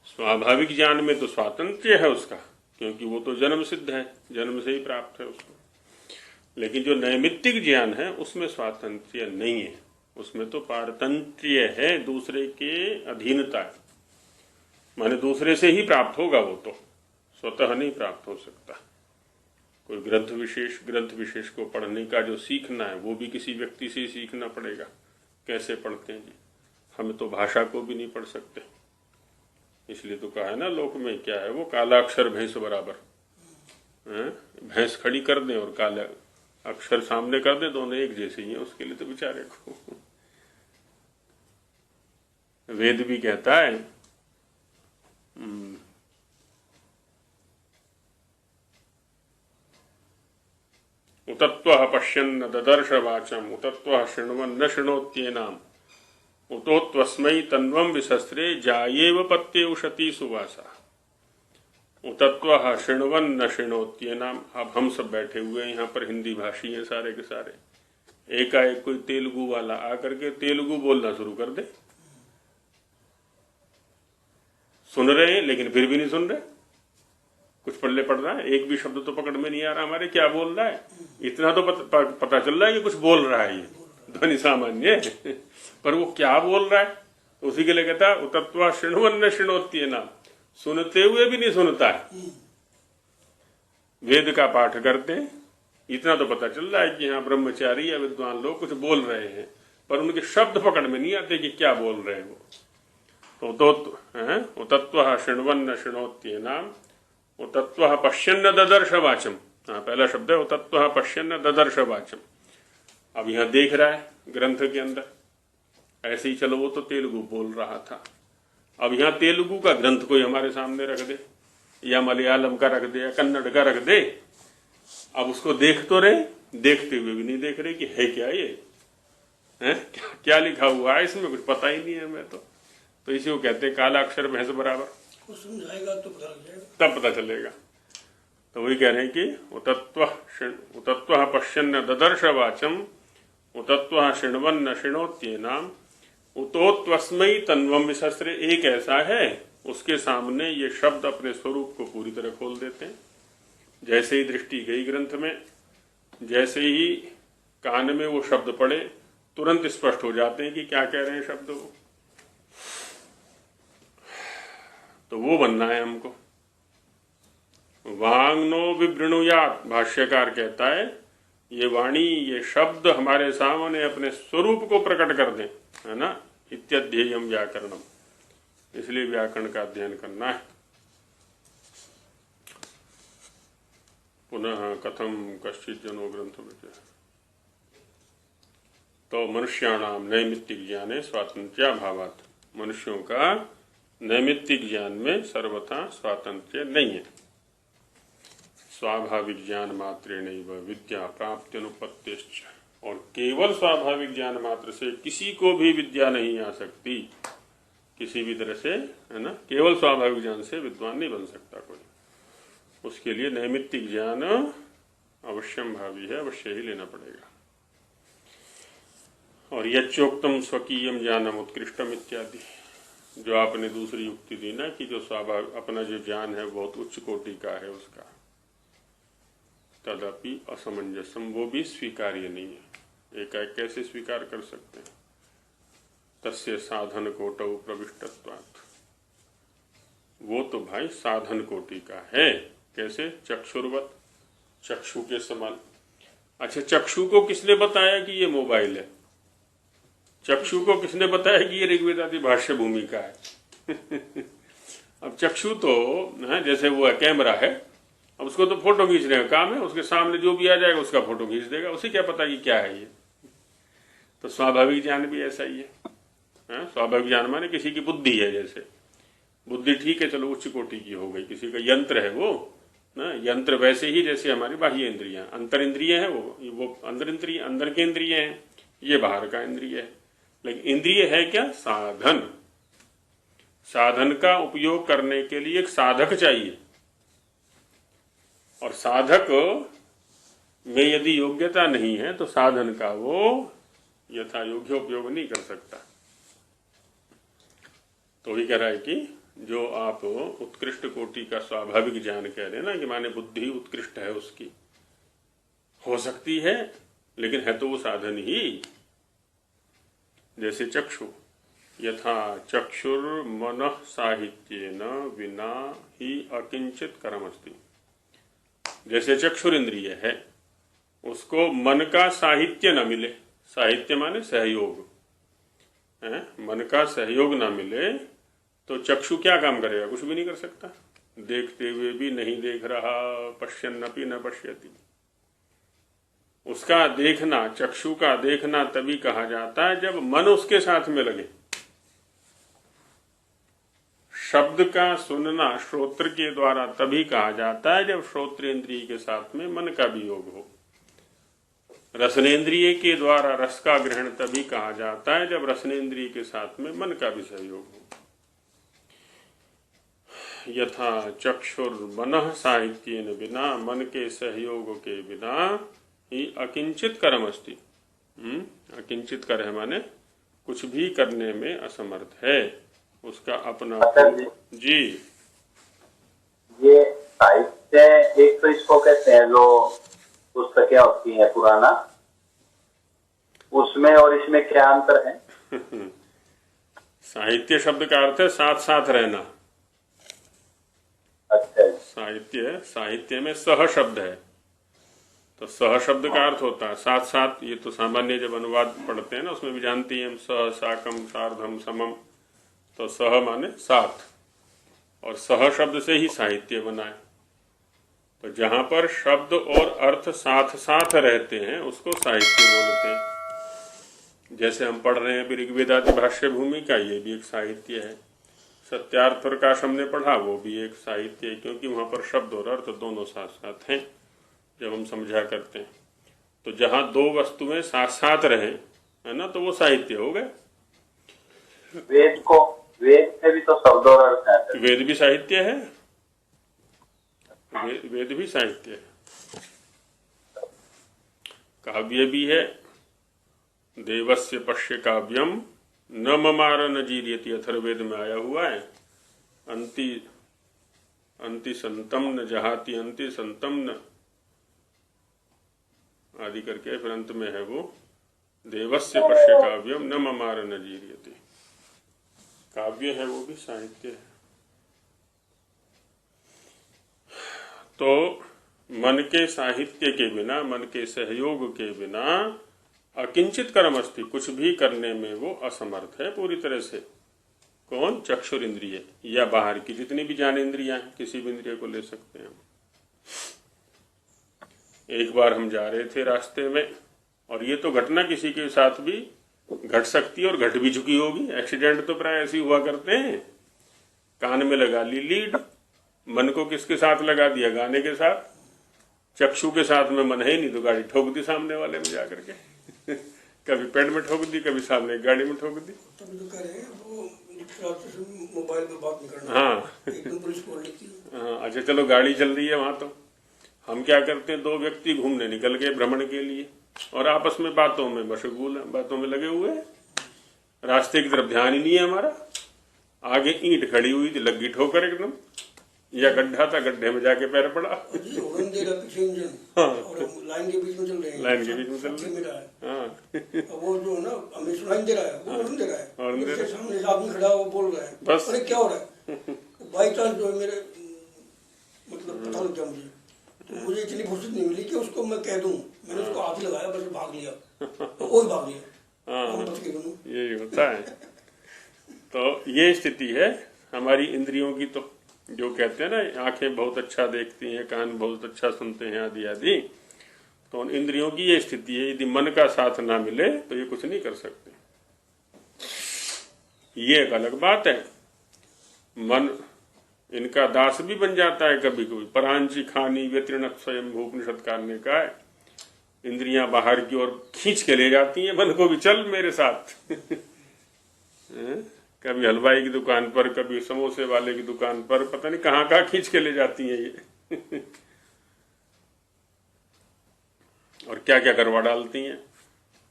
स्वाभाविक ज्ञान में तो स्वातंत्र्य है उसका, क्योंकि वो तो जन्म सिद्ध है, जन्म से ही प्राप्त है उसको। लेकिन जो नैमित्तिक ज्ञान है उसमें स्वातंत्र्य नहीं है, उसमें तो पारतंत्र्य है, दूसरे के अधीनता है। माने दूसरे से ही प्राप्त होगा, वो तो स्वतः नहीं प्राप्त हो सकता। कोई ग्रंथ विशेष को पढ़ने का जो सीखना है वो भी किसी व्यक्ति से ही सीखना पड़ेगा। कैसे पढ़ते हैं जी, हम तो भाषा को भी नहीं पढ़ सकते। इसलिए तो कहा है ना, लोक में क्या है वो, काला अक्षर भैंस बराबर। भैंस खड़ी कर दे और काला अक्षर सामने कर दे, दोनों एक जैसे ही हैं, उसके लिए तो बेचारे को। वेद भी कहता है उतत्वः पश्यन्न ददर्श वाचम उतत्वः शृण्वन् न शृणोत्येनाम उतोत्वस्मै तन्वं विशस्त्रे जायेव पत्ते उशती सुवासा। उतत्वः शृण्वन् न शृणोत्येनाम। अब हम सब बैठे हुए हैं यहाँ पर, हिंदी भाषी हैं सारे के सारे। एकाएक कोई तेलुगु वाला आकर के तेलुगु बोलना शुरू कर दे, सुन रहे हैं लेकिन फिर भी नहीं सुन रहे, कुछ पल्ले पड़ रहा है, एक भी शब्द तो पकड़ में नहीं आ रहा हमारे, क्या बोल रहा है। इतना तो पता चल रहा है कि कुछ बोल रहा है, ये ध्वनि सामान्य पर वो क्या बोल रहा है, तो उसी के लिए कहता है उतत्वा शृण्वन् न शृणोत्येनाम। सुनते हुए भी नहीं सुनता है। वेद का पाठ करते हैं, इतना तो पता चल रहा है कि यहाँ ब्रह्मचारी या विद्वान लोग कुछ बोल रहे हैं, पर उनके शब्द पकड़ में नहीं आते कि क्या बोल रहे हैं वो। तो उतत्वः शृण्वन्न शृणोत्येनाम उतत्वः पश्यन्न ददर्श वाचम। हाँ, पहला शब्द है उतत्वः पश्यन्न ददर्श वाचम। अब यहां देख रहा है ग्रंथ के अंदर, ऐसे ही चलो वो तो तेलुगु बोल रहा था, अब यहाँ तेलुगु का ग्रंथ कोई हमारे सामने रख दे या मलयालम का रख दे या कन्नड़ का रख दे, अब उसको देख तो रहे, देखते हुए भी नहीं देख रहे कि है क्या ये, है क्या लिखा हुआ है इसमें, कुछ पता ही नहीं है हमें तो इसी को कहते हैं काला अक्षर भैंस बराबर। कुछ समझाएगा तो पता लग जाएगा, तब पता चलेगा। तो वही कह रहे हैं कि उतत्वः पश्यन्न ददर्श वाचम उतत्वः शृण्वन्न शृणोत्येनाम उतोत्वस्मै तन्वम विसस्रे। एक ऐसा है उसके सामने ये शब्द अपने स्वरूप को पूरी तरह खोल देते हैं। जैसे ही दृष्टि गई ग्रंथ में, जैसे ही कान में वो शब्द पड़े, तुरंत स्पष्ट हो जाते हैं कि क्या कह रहे हैं शब्द वो। तो वो बनना है हमको। वांगनो विवृणुयात, भाष्यकार कहता है ये वाणी, ये शब्द हमारे सामने अपने स्वरूप को प्रकट कर दें, है ना। इत्यध्येयम व्याकरणम, इसलिए व्याकरण का अध्ययन करना है। पुनः कथम कश्चित जनो ग्रंथ में, तो मनुष्याणाम नैमित्तिक ज्ञाने स्वातंत्र्याभावात्, मनुष्यों का नैमित्तिक ज्ञान में सर्वथा स्वातंत्र्य नहीं है। स्वाभाविक ज्ञान मात्रेणैव विद्या प्राप्त्यनुपत्तिश्च, और केवल स्वाभाविक ज्ञान मात्र से किसी को भी विद्या नहीं आ सकती, किसी भी तरह से, है ना। केवल स्वाभाविक ज्ञान से विद्वान नहीं बन सकता कोई, उसके लिए नैमित्तिक ज्ञान अवश्यम भावी है, अवश्य ही लेना पड़ेगा। और यच्चोक्तम स्वकीयम ज्ञानम उत्कृष्टम इत्यादि, जो आपने दूसरी युक्ति दी ना कि जो स्वाभाविक अपना जो ज्ञान है बहुत उच्च कोटि का है उसका, तदपि असमंजसम, वो भी स्वीकार्य नहीं है। एकाएक कैसे स्वीकार कर सकते हैं। तस्य साधन कोटौ प्रविष्टत्वात्, वो तो भाई साधन कोटि का है। कैसे? चक्षुर्वत, चक्षु के समान। अच्छा, चक्षु को किसने बताया कि ये मोबाइल है? चक्षु को किसने बताया कि ये ऋग्वेद आदि भाष्य भूमिका है? अब चक्षु तो है जैसे वो है कैमरा है, अब उसको तो फोटो खींचने का काम है, उसके सामने जो भी आ जाएगा उसका फोटो खींच देगा, उसे क्या पता कि क्या है ये। तो स्वाभाविक ज्ञान भी ऐसा ही है। स्वाभाविक ज्ञान माने किसी की बुद्धि है, जैसे बुद्धि ठीक है, चलो उच्च कोटि की हो गई, किसी का यंत्र है वो ना, यंत्र वैसे ही जैसे हमारी बाह्य इंद्रियां, अंतर इंद्रिय है वो अंदर इंद्रिय, अंदर के इंद्रिय है, ये बाहर का इंद्रिय है। लेकिन इंद्रिय है क्या? साधन। साधन का उपयोग करने के लिए एक साधक चाहिए, और साधक में यदि योग्यता नहीं है तो साधन का वो यथा योग्य उपयोग नहीं कर सकता। तो भी कह रहा है कि जो आप उत्कृष्ट कोटि का स्वाभाविक ज्ञान कह रहे हैं ना, कि माने बुद्धि उत्कृष्ट है उसकी, हो सकती है, लेकिन है तो वो साधन ही। जैसे चक्षु, यथा चक्षुर्मनः साहित्येन विना ही अकिंचित कर्मस्ति। जैसे चक्षुर इंद्रिय है, उसको मन का साहित्य न मिले, साहित्य माने सहयोग है, मन का सहयोग ना मिले तो चक्षु क्या काम करेगा? कुछ भी नहीं कर सकता। देखते हुए भी नहीं देख रहा, पश्यन्नपि न पश्यति। उसका देखना, चक्षु का देखना तभी कहा जाता है जब मन उसके साथ में लगे। शब्द का सुनना श्रोत्र के द्वारा तभी कहा जाता है जब श्रोत्रेंद्रिय के साथ में मन का भी योग हो। रसनेन्द्रिय के द्वारा रस का ग्रहण तभी कहा जाता है जब रसनेन्द्रिय के साथ में मन का भी सहयोग हो। यथा चक्षुर्मनः साहित्येन बिना, मन के सहयोग के बिना ही अकिंचित कर्म अस्ति। अकिंचित कर है माने कुछ भी करने में असमर्थ है, उसका अपना जी। ये साहित्य, एक तो इसको कहते हैं जो पुस्तकें होती हैं पुराना, उसमें और इसमें क्या अंतर है? साहित्य शब्द का अर्थ है साथ साथ रहना। अच्छा, साहित्य, साहित्य में सह शब्द है, तो सह शब्द का अर्थ होता है साथ साथ। ये तो सामान्य जब अनुवाद पढ़ते हैं ना, उसमें भी जानती हैं हम, सह साकम सार्धम समम, तो सह माने साथ, और सह शब्द से ही साहित्य बना है। तो जहां पर शब्द और अर्थ साथ साथ रहते हैं उसको साहित्य बोलते हैं। जैसे हम पढ़ रहे हैं ऋग्वेदादि भाष्य भूमिका, ये भी एक साहित्य है। सत्यार्थ प्रकाश हमने पढ़ा, वो भी एक साहित्य है, क्योंकि वहां पर शब्द और अर्थ दोनों साथ साथ हैं जब हम समझा करते हैं। तो जहां दो वस्तुएं साथ साथ रहे, है ना, तो वो साहित्य हो गए। वेद से भी तो शब्द और अर्थ है। वेद भी साहित्य है, वेद भी साहित्य है। काव्य भी है। देवस्य पश्य काव्यम न ममार न जीर्यति, अथर्ववेद में आया हुआ है। अंति संतम न जहाति अंति संतम न आदि करके फिर अंत में है वो देवस्य पश्य काव्यम न ममार न जीर्यति। काव्य है, वो भी साहित्य है। तो मन के साहित्य के बिना, मन के सहयोग के बिना अकिंचित कर्म अस्ति, कुछ भी करने में वो असमर्थ है पूरी तरह से। कौन? चक्षुर इंद्रिय या बाहर की जितनी भी ज्ञानेंद्रियां हैं, किसी भी इंद्रिय को ले सकते हैं। एक बार हम जा रहे थे रास्ते में, और ये तो घटना किसी के साथ भी घट सकती है और घट भी चुकी होगी। एक्सीडेंट तो प्राय ऐसे हुआ करते हैं। कान में लगा ली लीड, मन को किसके साथ लगा दिया? गाने के साथ। चक्षु के साथ में मन है ही नहीं, तो गाड़ी ठोक दी सामने वाले में जाकर के कभी पेड़ में ठोक दी, कभी सामने गाड़ी में ठोक दी। तभी तो कह रहे हैं वो मोबाइल पे बात नहीं करना। हाँ एकदम पुलिस बोल रही थी। हाँ, अच्छा चलो गाड़ी चल रही है वहां, तो हम क्या करते हैं, दो व्यक्ति घूमने निकल गए भ्रमण के लिए और आपस में बातों में मशगूल है, बातों में लगे हुए हैं। रास्ते की तरफ ध्यान ही नहीं है हमारा। आगे ईंट खड़ी हुई थी, लगी ठोकर एकदम, या गड्ढा था, गड्ढे में जाके पैर पड़ा। हॉर्न दे रहा पीछे इंजन, हाँ। और लाइन के बीच में चल रहे हैं। लाइन के बीच में चल रहे हैं। हाँ वो जो ना हमें सुनाई दे रहा है, वो हॉर्न दे रहा है। हॉर्न दे रहा है। सामने से आदमी खड़ा है, वो बोल रहा है, बस। अरे क्या हो रहा है? बाई चांस जो है मेरे मतलब पता लग गया मुझे, तो मुझे इतनी फुर्सत नहीं मिली कि उसको मैं कह दूं। मैंने उसको हाथ लगाया, बस भाग लिया, तो वो ही भाग लिया। हाँ, बच गए दोनों। यही होता है। तो ये स्थिति है हमारी इंद्रियों की। तो जो कहते हैं ना, आंखें बहुत अच्छा देखती हैं, कान बहुत अच्छा सुनते हैं, आदि आदि, तो उन इंद्रियों की ये स्थिति है। यदि मन का साथ ना मिले तो ये कुछ नहीं कर सकते। ये एक अलग बात है। मन इनका दास भी बन जाता है कभी कभी। परांची खानी व्यतीर्ण स्वयं उपनिषद करने का है। इंद्रियां बाहर की ओर खींच के ले जाती हैं मन को भी, चल मेरे साथ कभी हलवाई की दुकान पर, कभी समोसे वाले की दुकान पर, पता नहीं कहाँ कहाँ खींच के ले जाती हैं ये और क्या क्या करवा डालती हैं।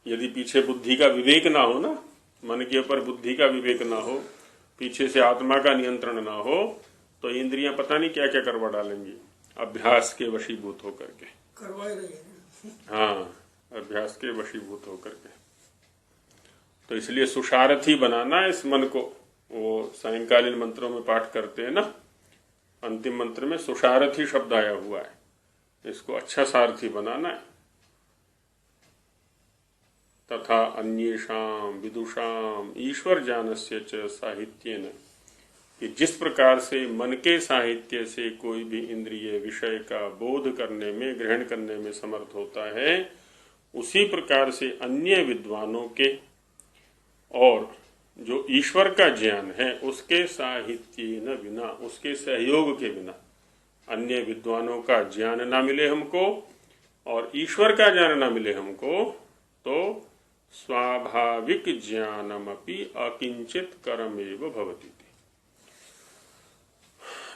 यदि पीछे बुद्धि का विवेक ना हो ना, मन के ऊपर बुद्धि का विवेक ना हो, पीछे से आत्मा का नियंत्रण ना हो, तो इंद्रियां पता नहीं क्या क्या करवा डालेंगी अभ्यास के वशीभूत होकर के। करवा ही रही है। हाँ, अभ्यास के वशीभूत होकर के। तो इसलिए सुशारथी बनाना इस मन को, वो सायंकालीन मंत्रों में पाठ करते हैं ना, अंतिम मंत्र में सुशारथी शब्द आया हुआ है। इसको अच्छा सारथी बनाना है। तथा अन्येषाम विदुषाम ईश्वर ज्ञानस्य च साहित्येन, कि जिस प्रकार से मन के साहित्य से कोई भी इंद्रिय विषय का बोध करने में, ग्रहण करने में समर्थ होता है, उसी प्रकार से अन्य विद्वानों के और जो ईश्वर का ज्ञान है उसके साहित्य न बिना, उसके सहयोग के बिना, अन्य विद्वानों का ज्ञान ना मिले हमको और ईश्वर का ज्ञान ना मिले हमको, तो स्वाभाविक ज्ञानमपि अकिंचित कर्मेव भवति।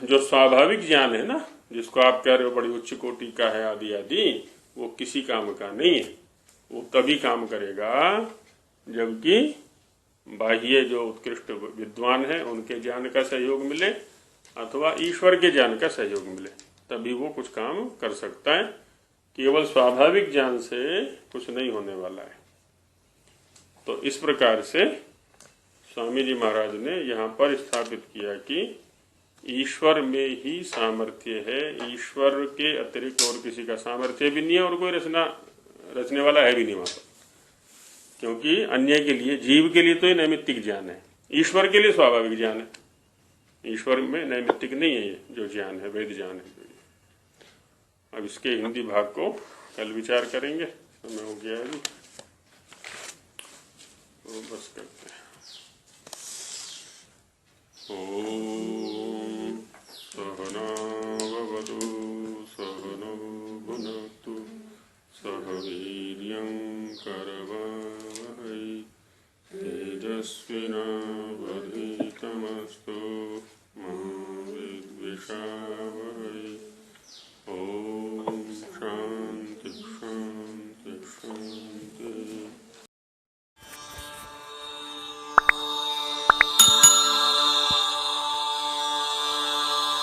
जो स्वाभाविक ज्ञान है ना, जिसको आप कह रहे हो बड़ी उच्च कोटि का है आदि आदि, वो किसी काम का नहीं है। वो तभी काम करेगा जबकि बाह्य जो उत्कृष्ट विद्वान है उनके ज्ञान का सहयोग मिले अथवा ईश्वर के ज्ञान का सहयोग मिले, तभी वो कुछ काम कर सकता है। केवल स्वाभाविक ज्ञान से कुछ नहीं होने वाला है। तो इस प्रकार से स्वामी जी महाराज ने यहाँ पर स्थापित किया कि ईश्वर में ही सामर्थ्य है। ईश्वर के अतिरिक्त और किसी का सामर्थ्य भी नहीं है और कोई रचने वाला है भी नहीं वहां पर, क्योंकि अन्य के लिए, जीव के लिए तो ये नैमित्तिक ज्ञान है। ईश्वर के लिए स्वाभाविक ज्ञान है, ईश्वर में नैमित्तिक नहीं है ये जो ज्ञान है, वेद ज्ञान है। अब इसके हिंदी भाग को कल विचार करेंगे, समय हो गया अभी तो बस करते हैं। ओम सहना भवतु सहनौ भुनक्तु सह वीर्यं करवावहै तेजस्विना